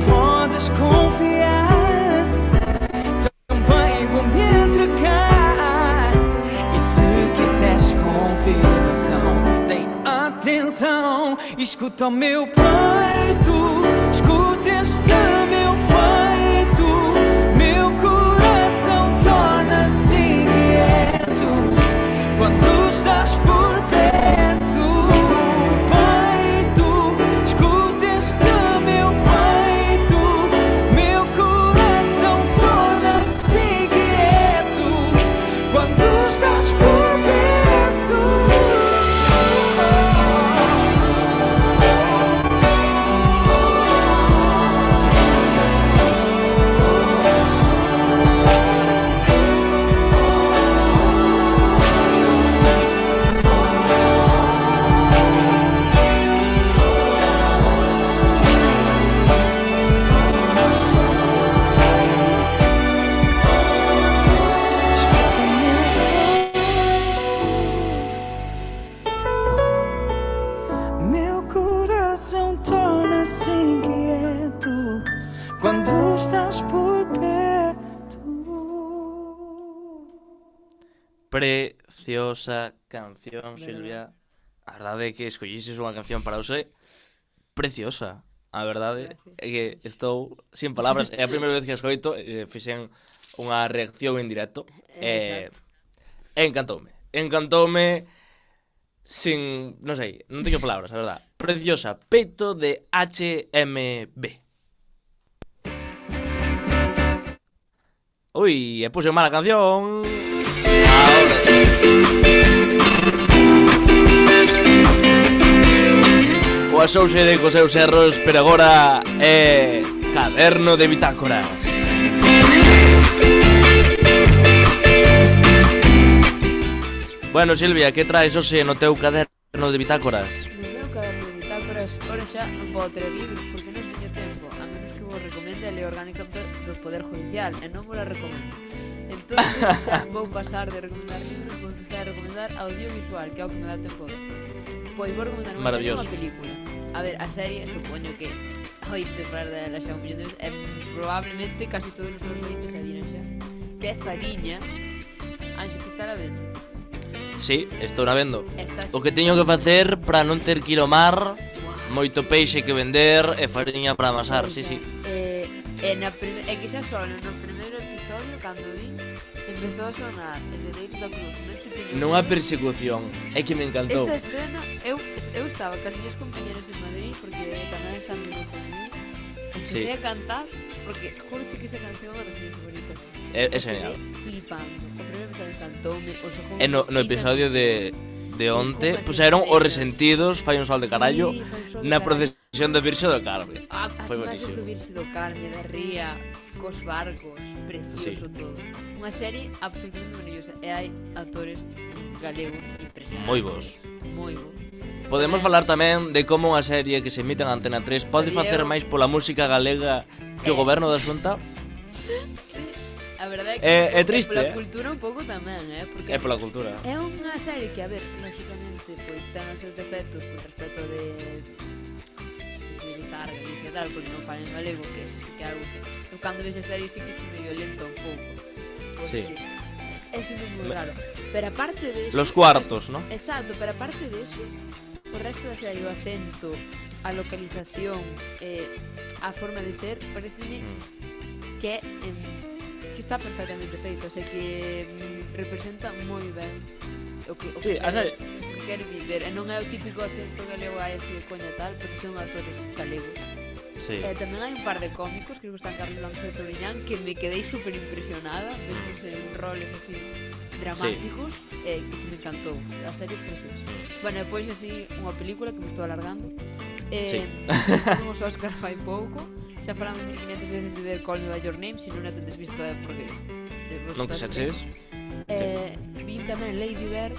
Podes confiar, também vou me entregar. E se quiseres confirmação, tem atenção. Escuta o meu peito, escuta este meu peito. Meu coração torna-se inquieto quando estás por perto. Peito, escuta este meu peito. Meu coração torna-se inquieto quando estás por perto. estás por perto. Preciosa canción, Silvia. A verdade é que escollises unha canción para hoxe preciosa. A verdade é que estou sin palabras. É a primeira vez que a escoito, fixen unha reacción en directo. Encantoume sin, non sei, non teño palabras, a verdade. Preciosa, Peito de HMB. Ui, e puse mala canción. Ahora sí. O asouxere cos seus erros, pero agora é Caderno de Bitácoras. Bueno, Silvia, que traes hoxe no teu caderno de bitácoras? No meu caderno de bitácoras, ora xa non podo ter libros porque non teño tempo, a menos que vos recomende a Lei Orgánica do Poder Judicial, e non vos la recomendo. Entón, xa vou pasar de recomendar libros, vou empezar a recomendar audiovisual, que é o que me dá tempo. Pois vou recomendar unha serie e unha película. A ver, a serie, supoño que oíste falar dela xa un millón de veces, e probablemente casi todos os ointes a viran xa, que é Fariña. Anxo, te estará vendo? Sí, estou na vendo. O que teño que facer para non ter que ir ao mar, moito peixe que vender e fariña para amasar, sí. É que xa só no primeiro episodio, cando vi, empezou a sonar Heredeiros da Cruz. Nunha persecución, é que me encantou. Esa escena, eu estaba con as minhas compañeras de Madrid, porque tamén están vindo conmigo. Empecé a cantar, porque juro que esa canción é das minhas favoritas. É genial. Flipando. O primeiro episodio encantoume, o segundo... E no episodio de onte, puseron os Resentidos, Fai un sol de carallo, na procesión da Virxe do Carme. As imaxes do Virxe do Carme, da ría, cos barcos, precioso todo. Unha serie absolutamente maravillosa. E hai actores galegos impresionantes. Moi bons. Moi bons. Podemos falar tamén de como unha serie que se emite en Antena 3 pode facer máis pola música galega que o goberno da Xunta? Sí. A verdade é que é triste, pola cultura un pouco tamén, porque é pola cultura. É unha serie que, a ver, lógicamente, pois ten os seus defectos con respecto de visibilizar Galicia e tal, porque non falan en galego, que eso sí que é algo que eu cando vexo a serie sí que se me violenta un pouco. Sí. É sempre moi raro. Pero aparte de eso... Los cuartos, ¿no? Exacto, pero aparte de eso, o resto da serie, o acento, a localización, a forma de ser, pareceme que está perfectamente feito, o sea que representa moi ben o que quer viver, e non é o típico acento galego a ese coña tal, porque son actores galegos. Sí. Tamén hai un par de cómicos, creo que están Carlos Blanco e Tobriñán, que me quedei super impresionada, vemos en roles así dramáticos, que me encantou, a serie preciosa. Bueno, depois así unha película que me estou alargando, os Oscar fai pouco. Xa falamos 1500 veces de ver Call Me By Your Name, se non a tendes visto é porque non que xa ches. Vin tamén Lady Bird,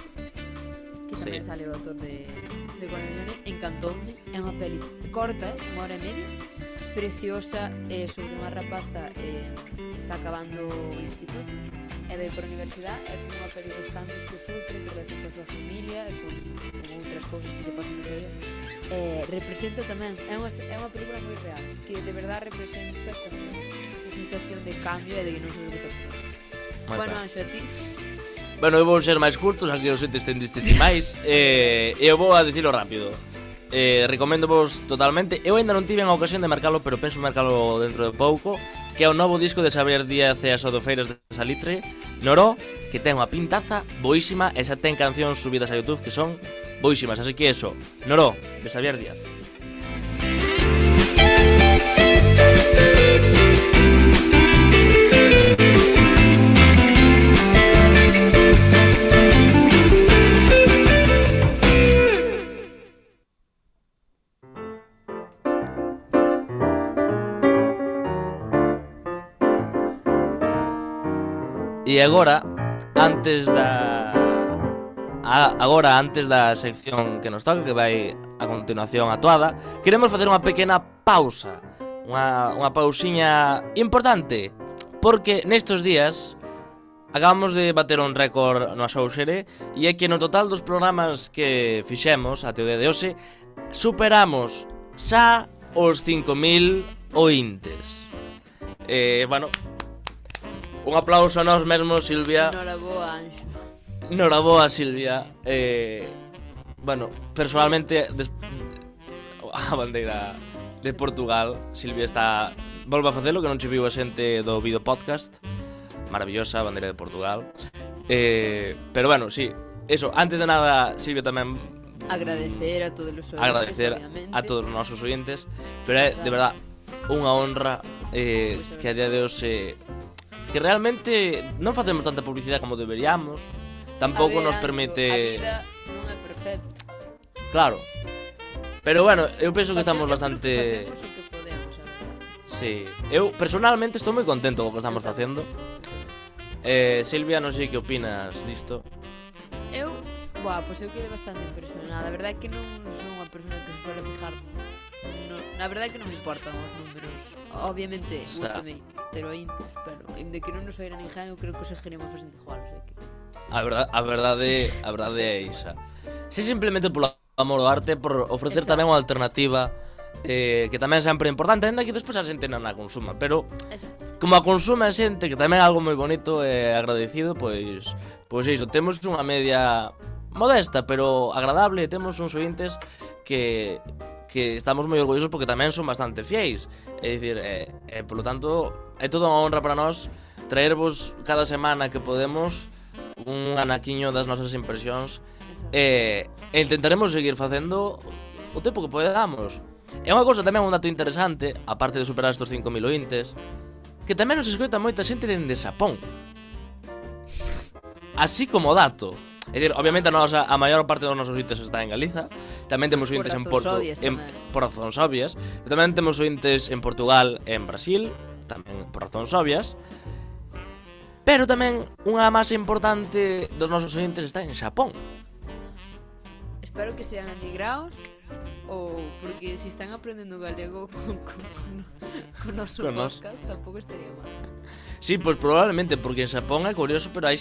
que tamén sale o autor de Call Me By Your Name. Encantoume, é unha peli corta, 1 hora e media, preciosa, sobre unha rapaza que está acabando o instituto e vai por a universidade, é como unha peli dos cambios que sufre, que relación coa súa familia e con outras cousas que lle pasan na vida. Representa tamén, é unha película moi real, que de verdade representa como esa sensación de cambio e de que non sabes o que estás pasando. Bueno, Anxo, a ti? Bueno, eu vou ser máis curtos, aquí os entes tendiste máis, e eu vou a dicilo rápido. Recomendo vos totalmente. Eu ainda non tive a ocasión de marcalo, pero penso marcalo dentro de pouco, que é o novo disco de Xavier Díaz e as Odofeiras de Salitre, Noró, que ten unha pintaza boísima e xa ten cancións subidas a YouTube que son boísimas, así que eso, Noró, de Xavier Díaz. E agora, antes da sección que nos toca, que vai a continuación atuada, queremos facer unha pequena pausa, unha pausiña importante, porque nestes días acabamos de bater un récord no Asouxere, e é que no total dos programas que fixemos até o día de hoxe superamos xa os 5.000 ointes. Bueno, un aplauso a nós mesmos, Silvia. Noraboa, Anxo. Noraboa, Silvia. Bueno, personalmente a bandeira de Portugal, Silvia está volve a facelo, que non che viu a xente do vídeo podcast. Maravillosa, bandeira de Portugal. Pero bueno, sí, eso, antes de nada, Silvia tamén Agradecer a todos os oyentes, agradecer obviamente. a todos os nosos oyentes, pero é de verdad unha honra que a día de hoxe que realmente non facemos tanta publicidade como deberíamos. Tampouco A ver, nos Anxo, permite, A vida non é perfecta. claro. Pero bueno, eu penso que estamos Facemos bastante... o que podemos, a verdade. Sí, eu personalmente estou moi contento co que estamos facendo. Silvia, non sei que opinas disto. Eu, pois eu quedei bastante impresionada. A verdade é que non son unha persona que se suele fijar na verdade é que non me importan os números. Obviamente, gústame ter ointes, pero de que non nos oira ninguén, eu creo que seguiremos facendo igual, o sea que... A verdade é esa. Se simplemente polo amor do arte, por ofrecer Exacto. tamén unha alternativa que tamén sempre é importante, ainda que despois a xente non a consuma, pero Exacto. como a consume a xente, que tamén é algo moi bonito e agradecido, pois iso, temos unha media modesta, pero agradable, e temos uns ointes que estamos moi orgullosos porque tamén son bastante fiéis. É dicir, polo tanto, é toda unha honra para nós traervos cada semana que podemos un anaquiño das nosas impresións e intentaremos seguir facendo o tempo que podamos. É unha cousa tamén, un dato interesante, aparte de superar estos 5.000 ointes, que tamén nos escoita moita xente dende Xapón. Así como dato. É dicir, obviamente a maior parte dos nosos ointes está en Galiza. Tamén temos ointes en Porto, por razóns obvias. E tamén temos ointes en Portugal e en Brasil, tamén por razóns obvias. Pero tamén unha masa importante dos nosos ointes está en Xapón. Espero que sean emigrados ou porque se están aprendendo galego con noso podcast tampouco estaría mal. Sí, pois probablemente, porque en Xapón é curioso, pero hai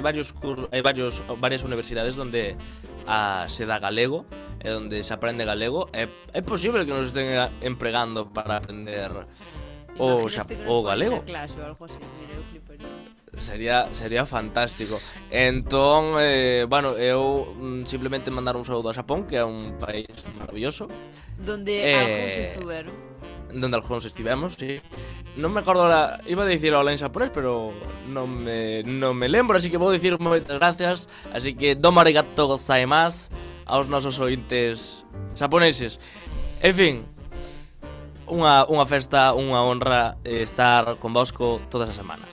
varias universidades onde se dá galego e onde se aprende galego. É posible que nos estén empregando para aprender o galego. Clase ou algo así, mira, eu fliparía. Sería fantástico. Entón, bueno, eu simplemente mandar un saúdo a Xapón, que é un país maravilloso, Donde algúns estuveron. donde algúns estivemos, sí. Non me acordo ahora, iba a dicir hola en xaponés, pero non me lembro, así que vou dicir moitas gracias. Así que domo arigato gozaimasu aos nosos ointes xaponeses. En fin, unha festa, unha honra estar convosco todas as semanas.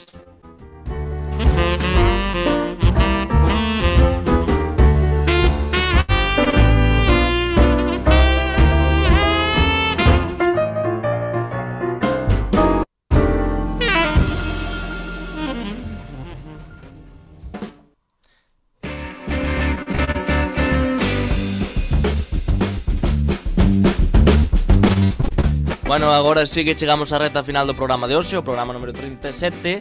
Bueno, agora sí que chegamos á reta final do programa de hoxe, o programa número 37,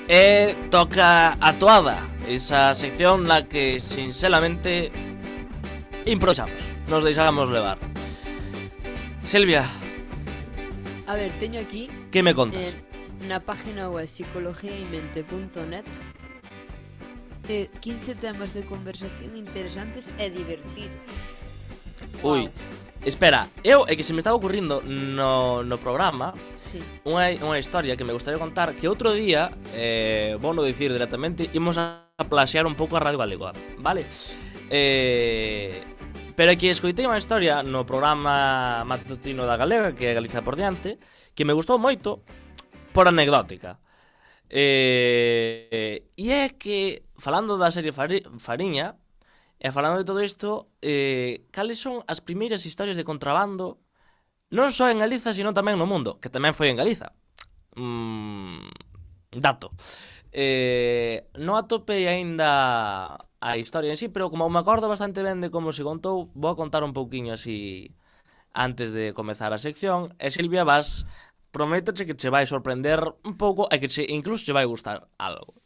e toca a toada, esa sección na que sinceramente improvisamos, nos deixamos levar. Silvia, A ver, teño aquí que me contas? na página web psicologiaimente.net 15 temas de conversación interesantes e divertidos. Ui, espera, é que se me estaba ocurrindo no programa Sí. unha historia que me gustaría contar, que outro día, vou non dicir directamente, imos a plaxear un pouco a Radio Galega, vale? Pero que escoitei unha historia no programa matutino da Galega, que é Galicia por diante, que me gustou moito por anecdótica. E é que, falando da serie Fariña, e falando de todo isto, cales son as primeiras historias de contrabando non só en Galiza, sino tamén no mundo, que tamén foi en Galiza. Dato. Non atopei aínda a historia en sí, pero como me acordo bastante ben de como se contou, vou a contar un pouquiño así antes de comezar a sección. E Silvia, prométoche que che vai sorprender un pouco e que incluso che vai gustar algo.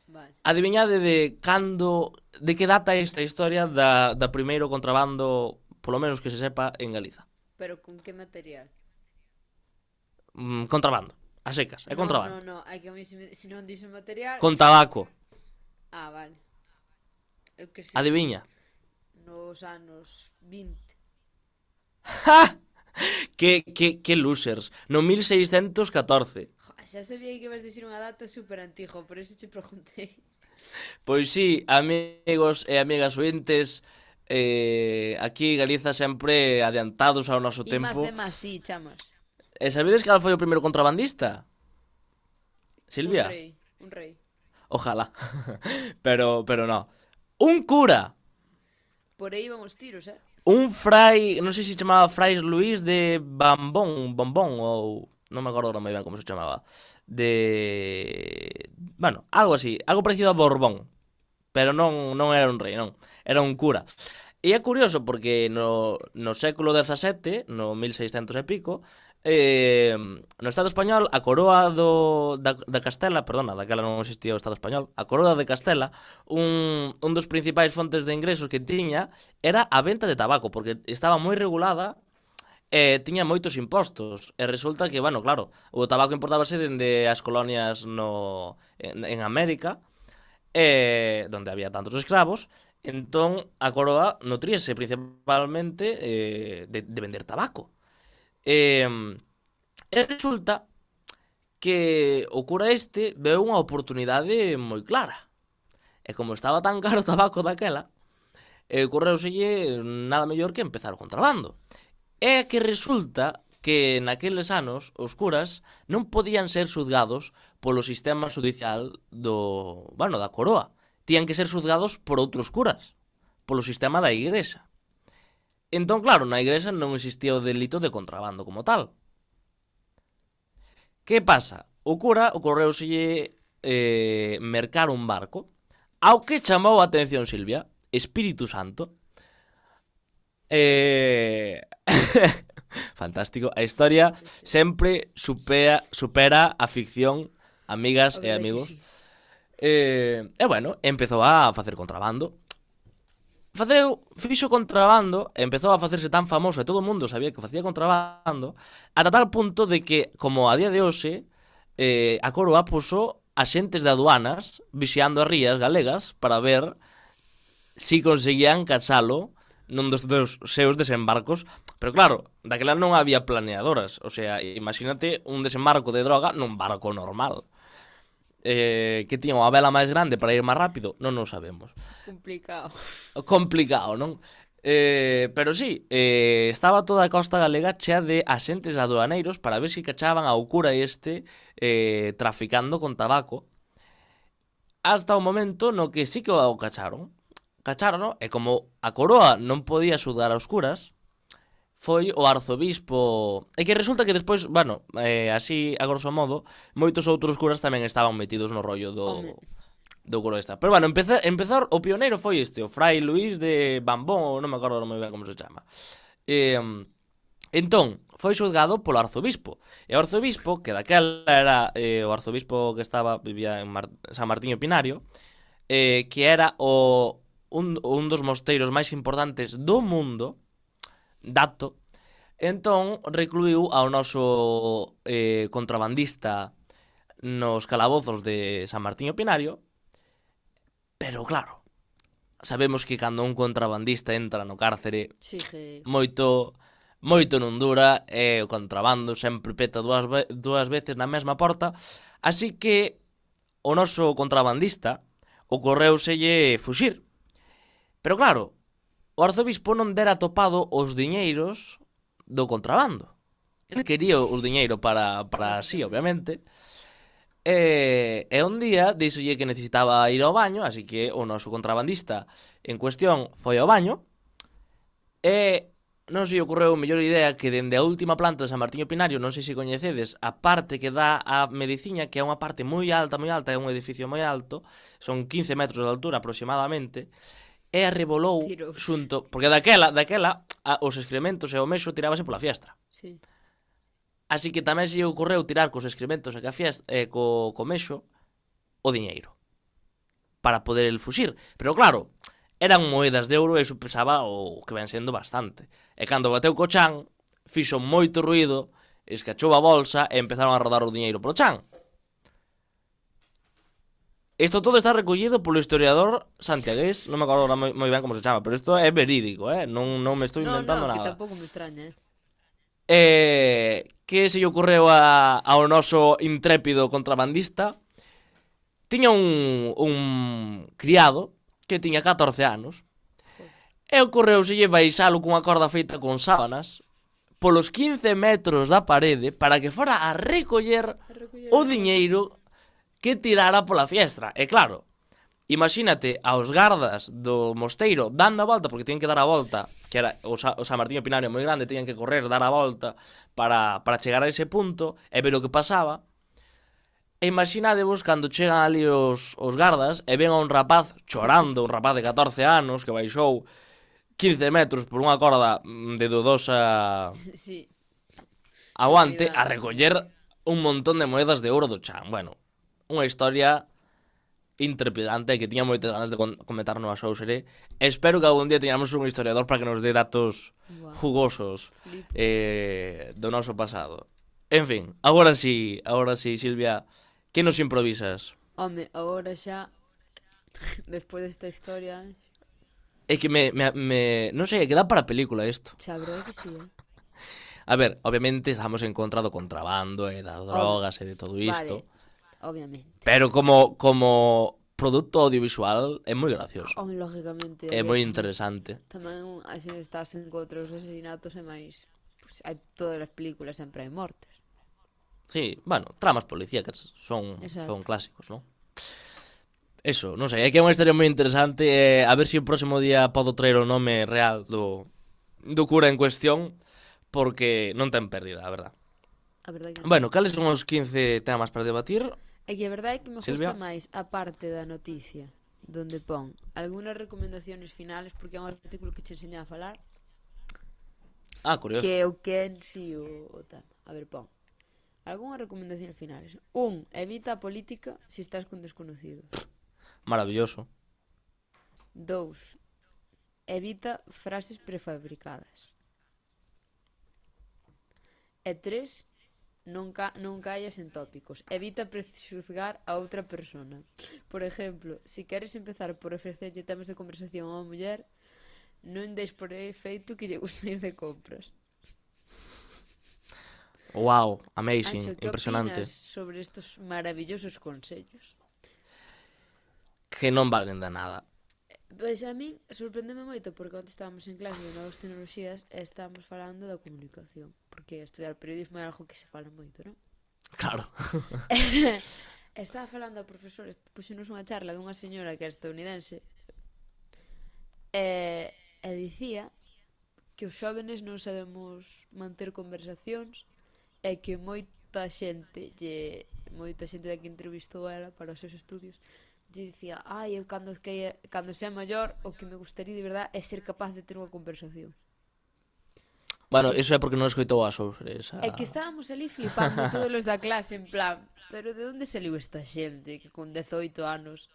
Vale. Adiviñade de que data esta historia da primeiro contrabando, polo menos que se sepa, en Galiza. Pero con que material? Contrabando. a secas, é contrabando. No, é que a mí se non dixo material... Con tabaco, Ah, vale. Eu que sei, adiviña. nos anos 20. Que losers. No 1614. Joder, xa sabía que ibas dicir unha data super antiga, por eso che preguntei. Pois sí, amigos e amigas ointes, aquí Galiza sempre adiantados ao noso E máis tempo. de máis, sí, chamas. E sabedes cal foi o primeiro contrabandista? Silvia? Un rei. Ojalá. pero no. Un cura. Por aí iban os tiros, Un frai, non sei se chamaba Frais Luís de Bombón, ou non me acordo moi ben como se chamaba. Bueno, algo así, algo parecido a Borbón. Pero non era un rei, non. Era un cura. E é curioso porque no século XVII, no 1600 e pico, no Estado español a coroa da Castela, perdona, daquela non existía o Estado español, a coroa de Castela, un dos principais fontes de ingresos que tiña era a venta de tabaco, porque estaba moi regulada e tiña moitos impostos. E resulta que, bueno, claro, o tabaco importábase dende as colonias en América, donde había tantos escravos. Entón a coroa nutríase principalmente de vender tabaco. E resulta que o cura este veu unha oportunidade moi clara. E como estaba tan caro o tabaco daquela, correuselle nada mellor que empezar o contrabando. É que resulta que naqueles anos os curas non podían ser xuzgados polo sistema judicial da coroa. Tían que ser xuzgados por outros curas, polo sistema da igrexa. Entón, claro, na igrexa non existía o delito de contrabando como tal. Que pasa? O cura ocorreuselle mercar un barco, ao que chamou a atención Silvia, Espírito Santo. Fantástico. A historia sempre supera a ficción, amigas e amigos. Bueno, empezou a facer contrabando. Fixo contrabando, empezou a facerse tan famoso e todo o mundo sabía que facía contrabando, ata tal punto de que, como a día de hoxe, a coroa puso axentes de aduanas vixiando as rías galegas para ver si conseguían cachalo nun dos seus desembarcos. Pero claro, daquela non había planeadoras. O sea, imagínate un desembarco de droga nun barco normal. Que tiña unha vela máis grande para ir máis rápido, non o sabemos. Complicado, non? Pero sí, estaba toda a costa galega chea de axentes aduaneiros para ver se cachaban ao cura este traficando con tabaco, hasta o momento no que sí que o cacharon, e como a coroa non podía xudgar aos curas, foi o arzobispo. E que resulta que despois, bueno, así a grosso modo, moitos outros curas tamén estaban metidos no rollo do coro esta. Pero bueno, empezar o pioneiro foi este, o Frai Luís de Bambón, non me acordo moi ben como se chama. Entón, foi xulgado polo arzobispo. E o arzobispo, que daquela era o arzobispo que vivía en San Martiño Pinario, que era un dos mosteiros máis importantes do mundo, dato, entón recluiu ao noso contrabandista nos calabozos de San Martiño Pinario. Pero claro, sabemos que cando un contrabandista entra no cárcere, moito non dura, e o contrabando sempre peta dúas veces na mesma porta. Así que o noso contrabandista ocorreuselle fuxir. Pero claro, o arzobispo non dera topado os diñeiros do contrabando. Ele quería os diñeiro para sí, obviamente. E un día díxolle que necesitaba ir ao baño, así que o noso contrabandista en cuestión foi ao baño. E non se lle ocorreu mellor idea que dende a última planta de San Martiño Pinario, non sei se coñecedes, a parte que dá a Mediciña, que é unha parte moi alta, é un edificio moi alto, son 15 metros de altura aproximadamente, e arrebolou xunto, porque daquela os excrementos e o mexo tirábase pola fiestra. Sí. Así que tamén se lle ocorreu tirar cos excrementos e co mexo o diñeiro para poder el fuxir. Pero claro, eran moedas de ouro e iso pesaba o que ven sendo bastante. E cando bateu co chan, fixo moito ruído escachou a bolsa e empezaron a rodar o diñeiro polo chan. Isto todo está recollido polo historiador santiagués, non me acordo ahora moi ben como se chama, pero isto é verídico, non me estou inventando que nada. tampouco me extraña, Que se lle ocorreu ao noso intrépido contrabandista? Tiña un criado que tiña 14 anos e ocorreuselle baixalo cunha corda feita con sábanas polos 15 metros da parede para que fora a recoller o diñeiro que tirara pola fiestra. E claro, imagínate aos gardas do mosteiro dando a volta, porque tiñen que dar a volta, que era o San Martiño Pinario moi grande, tiñen que correr, dar a volta para chegar a ese punto e ver o que pasaba. E imaginadevos cando chegan ali os gardas e ven a un rapaz chorando, un rapaz de 14 anos que baixou 15 metros por unha corda de dudosa Sí. aguante a recoller un montón de moedas de ouro do chan. Bueno, unha historia intrepidante que tiña moitas ganas de comentar no Asóusere. Espero que algún día teñamos un historiador para que nos dé datos jugosos do noso pasado. En fin, agora sí, Silvia, que nos improvisas? Home, agora xa, despois desta historia, É que non sei, que dá para película isto. xa, verdade que sí, A ver, obviamente estamos en contra do contrabando e das drogas e de todo isto. Vale, obviamente. Pero como produto audiovisual é moi gracioso. Home, lógicamente. É moi interesante. Tamén, así estás en contra os asesinatos e máis, pues, hai todas as películas sempre hai mortes. Sí, bueno, tramas policíacas son clásicos, non? Eso, non sei, é que é unha historia moi interesante. A ver se o próximo día podo traer o nome real do cura en cuestión, porque non ten pérdida, a verdad. A verdade que non. Bueno, cales son os 15 temas para debatir? É que a verdade é que me Silvia? gusta máis a parte da noticia donde pon algunhas recomendaciones finales, porque é un artículo que che enseña a falar, Curioso. que é o que en sí o tema. A ver, pon algunhas recomendaciones finales. 1. Evita a política se estás con desconocidos. Maravilloso. 2. Evita frases prefabricadas. E 3. Non caías en tópicos. Evita prexuzgar a outra persona. Por exemplo, se queres empezar por ofrecerlle temas de conversación a unha muller, non deis por feito que lle gusta ir de compras. Wow, amazing, Anxo, que impresionante. opinas sobre estos maravillosos consellos? Que non valen de nada. Pois a min sorprendeme moito porque onte estábamos en clase de novas tecnoloxías e estábamos falando da comunicación, porque estudiar periodismo é algo que se fala moito, non? Claro. Estaba falando a profesor, puxenos unha charla dunha señora que é estadounidense e dicía que os xóvenes non sabemos manter conversacións e que moita xente da que entrevistou ela para os seus estudios lle dicía, eu cando sea maior o que me gustaría de verdade é ser capaz de ter unha conversación. Bueno, iso é porque non escoitou a Souser esa... É que estábamos ali flipando todos os da clase en plan, pero de onde saliu esta xente que con 18 anos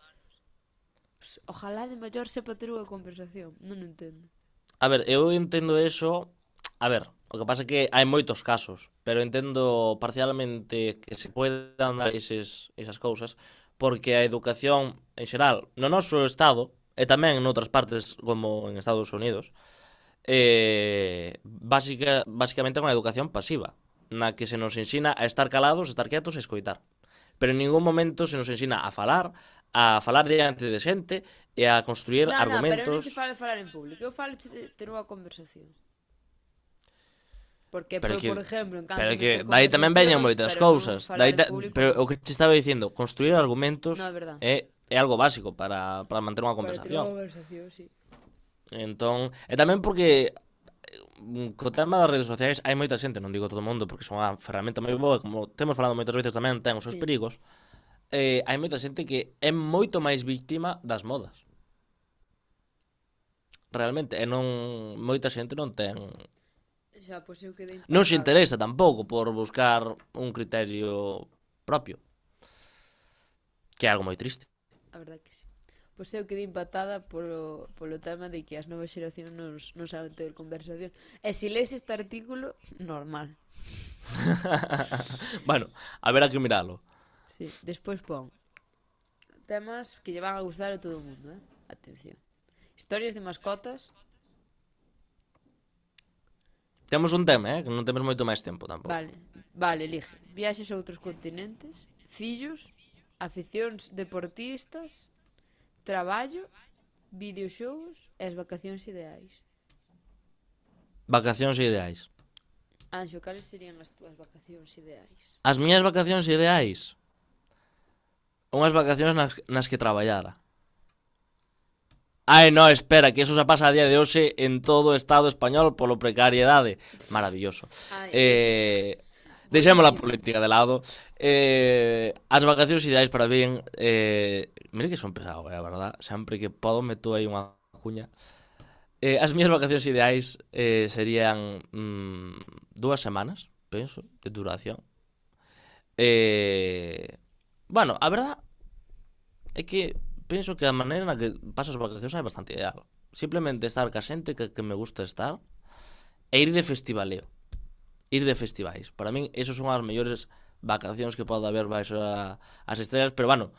pues, ojalá de maior sepa ter unha conversación? Non o entendo. A ver, eu entendo eso. A ver, o que pasa é que hai moitos casos, pero entendo parcialmente que se poidan dar esas cousas, porque a educación en xeral no noso estado e tamén en outras partes como en Estados Unidos basicamente é unha educación pasiva na que se nos ensina a estar calados, estar quietos e escoitar, pero en ningún momento se nos ensina a falar diante de xente e a construir argumentos. Pero non te falo de falar en público, eu falo de ter unha conversación. Porque, por exemplo, en canto pero que dai tamén veñen moitas cousas. Pero o que te estaba dicindo, construir argumentos é algo básico para manter unha conversación. Sí. Entón, e tamén porque co tema das redes sociais hai moita xente, non digo todo o mundo porque son unha ferramenta moi boa, como temos falado moitas veces tamén ten os seus perigos. Hai moita xente que é moito máis víctima das modas. Realmente, e moita xente non ten... Non se interesa tampouco por buscar un criterio propio, que é algo moi triste. A verdade que sí. Pois eu quedei empatada polo tema de que as novas xeracións non saben ter conversación. E se lees este artículo, normal. Bueno, a ver a que miralo. Sí, despois pon temas que lle van a gustar a todo o mundo, Atención. Historias de mascotas. Temos un tema, que non temos moito máis tempo tampouco. Vale, elige. Viaxes a outros continentes, fillos, aficións deportistas, traballo, videoxogos e as vacacións ideais. Vacacións ideais. Anxo, cales serían as túas vacacións ideais? As miñas vacacións ideais. Unhas vacacións nas que traballara. Ai, no, espera, que eso se pasa a día de hoxe en todo o Estado español polo precariedade. Maravilloso. Deixemos a política de lado. As vacacións ideais para min, mire que son pesado, a verdad. Sempre que podo meto aí unha cuña. As miñas vacacións ideais serían 2 semanas, penso, de duración. Bueno, a verdad é que penso que a maneira na que paso as vacacións é bastante ideal. Simplemente estar ca xente que me gusta estar e ir de festivaleo. Ir de festivais. Para min, esos son as mellores vacacións que pode haber baixo as estrellas, pero bueno,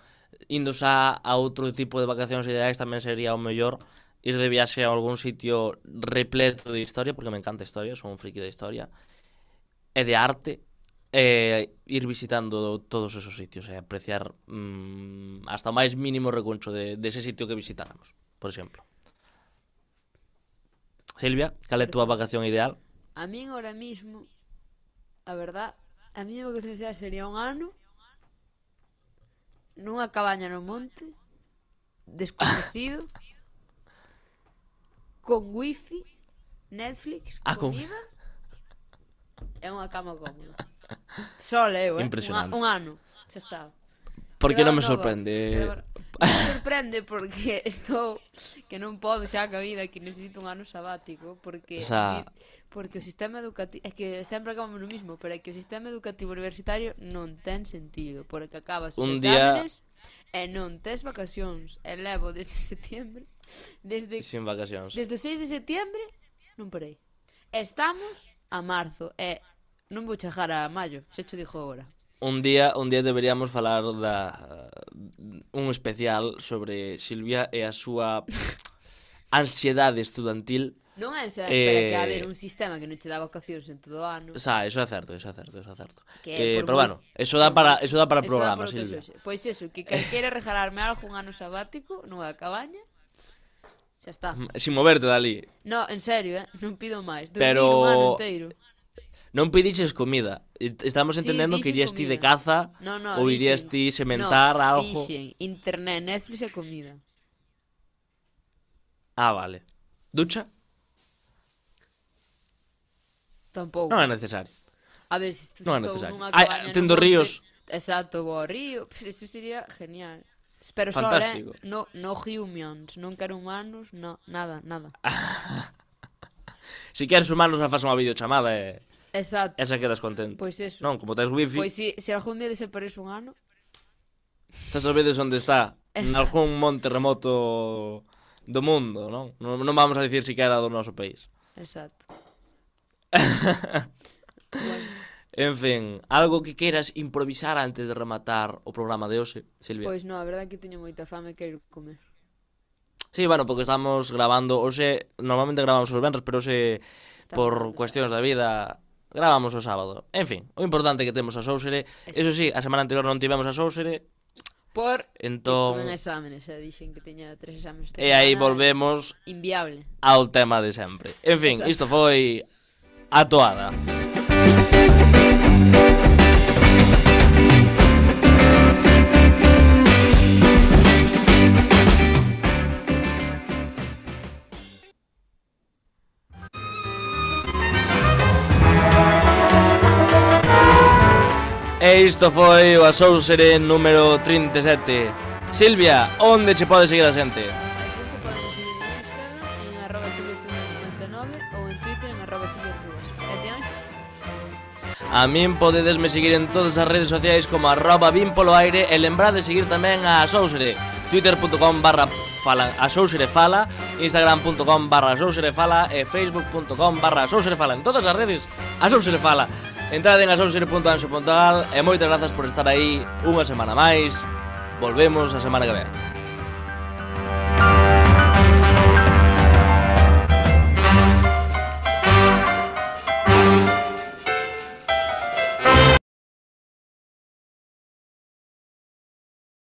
indos a outro tipo de vacacións ideais tamén sería o mellor ir de viaxe a algún sitio repleto de historia, porque me encanta a historia, son un friki de historia, e de arte, ir visitando todos esos sitios e apreciar hasta o máis mínimo recuncho dese sitio que visitáramos, por exemplo. Silvia, cal é a túa vacación ideal? A min ahora mismo, a verdad, a miña vacación ideal sería un ano nunha cabaña no monte, desconocido, con wifi, Netflix, comida e unha cama cómoda. Só leo, Impresionante. Un ano, xa está. Por que non me sorprende? Me sorprende porque estou que non podo xa ca vida, que necesito un ano sabático, porque porque o sistema educativo, é que sempre acabamos no mismo, pero é que o sistema educativo universitario non ten sentido, porque acabas os exámenes e non tes vacacións. E levo desde setembro, sin vacacións. Desde o 6 de setembro non parei. Estamos a marzo e non vou chegar a maio, xa te dixo agora. Un día deberíamos falar un especial sobre Silvia e a súa ansiedade estudantil. Non é xa, pero que haber un sistema que non che dá vacacións en todo o ano. Eso é certo. Pero bueno, eso dá para programa, Silvia. Pois eso, que quere regalarme algo, un ano sabático nunha cabaña, xa está. Sin moverte dali. No, en serio, non pido máis. Pero un ano inteiro. Non pediches comida. Estamos entendendo que irías ti de caza ou irías ti sementar algo. Dixen, internet, Netflix e comida. Vale. Ducha? Tampouco. Non é necesario. A ver, se non é estou necesario. nunha cabaña Tendo ríos. Exacto, vou ao río. Eso sería genial. Pero só, no humans. Non quero humanos, no, nada. Se queres humanos, faz unha videochamada e... Exacto. Esa quedas contento. Pois eso. Non, como tes wifi. Pois se algún día desaparece un ano. Xa sabedes onde está. En algún monte remoto do mundo, non? Non vamos a dicir siquiera do noso país. Exacto. Bueno. En fin, algo que queiras improvisar antes de rematar o programa de hoxe, Silvia? Pois non, a verdade é que teño moita fame e quero comer. Sí, bueno, porque estamos grabando hoxe, normalmente gravamos os venres, pero hoxe por cuestións da vida gravamos o sábado. En fin, o importante é que temos a Sóusere. Eso sí, a semana anterior non tivemos a Sóusere. Entón... Tuve exámenes, dixen que teña 3 exámenes. E aí volvemos inviable ao tema de sempre. En fin, isto foi a toada. E isto foi o Asóusere número 37. Silvia, onde che pode seguir a xente? A xente pode seguir en Instagram en @silviatunas59 ou en Twitter en @silviatunas. E te onde? A min podedesme seguir en todas as redes sociais como @bimpoloaire e lembrade de seguir tamén a Asóusere, twitter.com/asouserefala, instagram.com/asouserefala e facebook.com/asouserefala. En todas as redes, Asóuserefala. Entrade en asouxere.anxo.gal e moitas grazas por estar aí unha semana máis. Volvemos a semana que ven.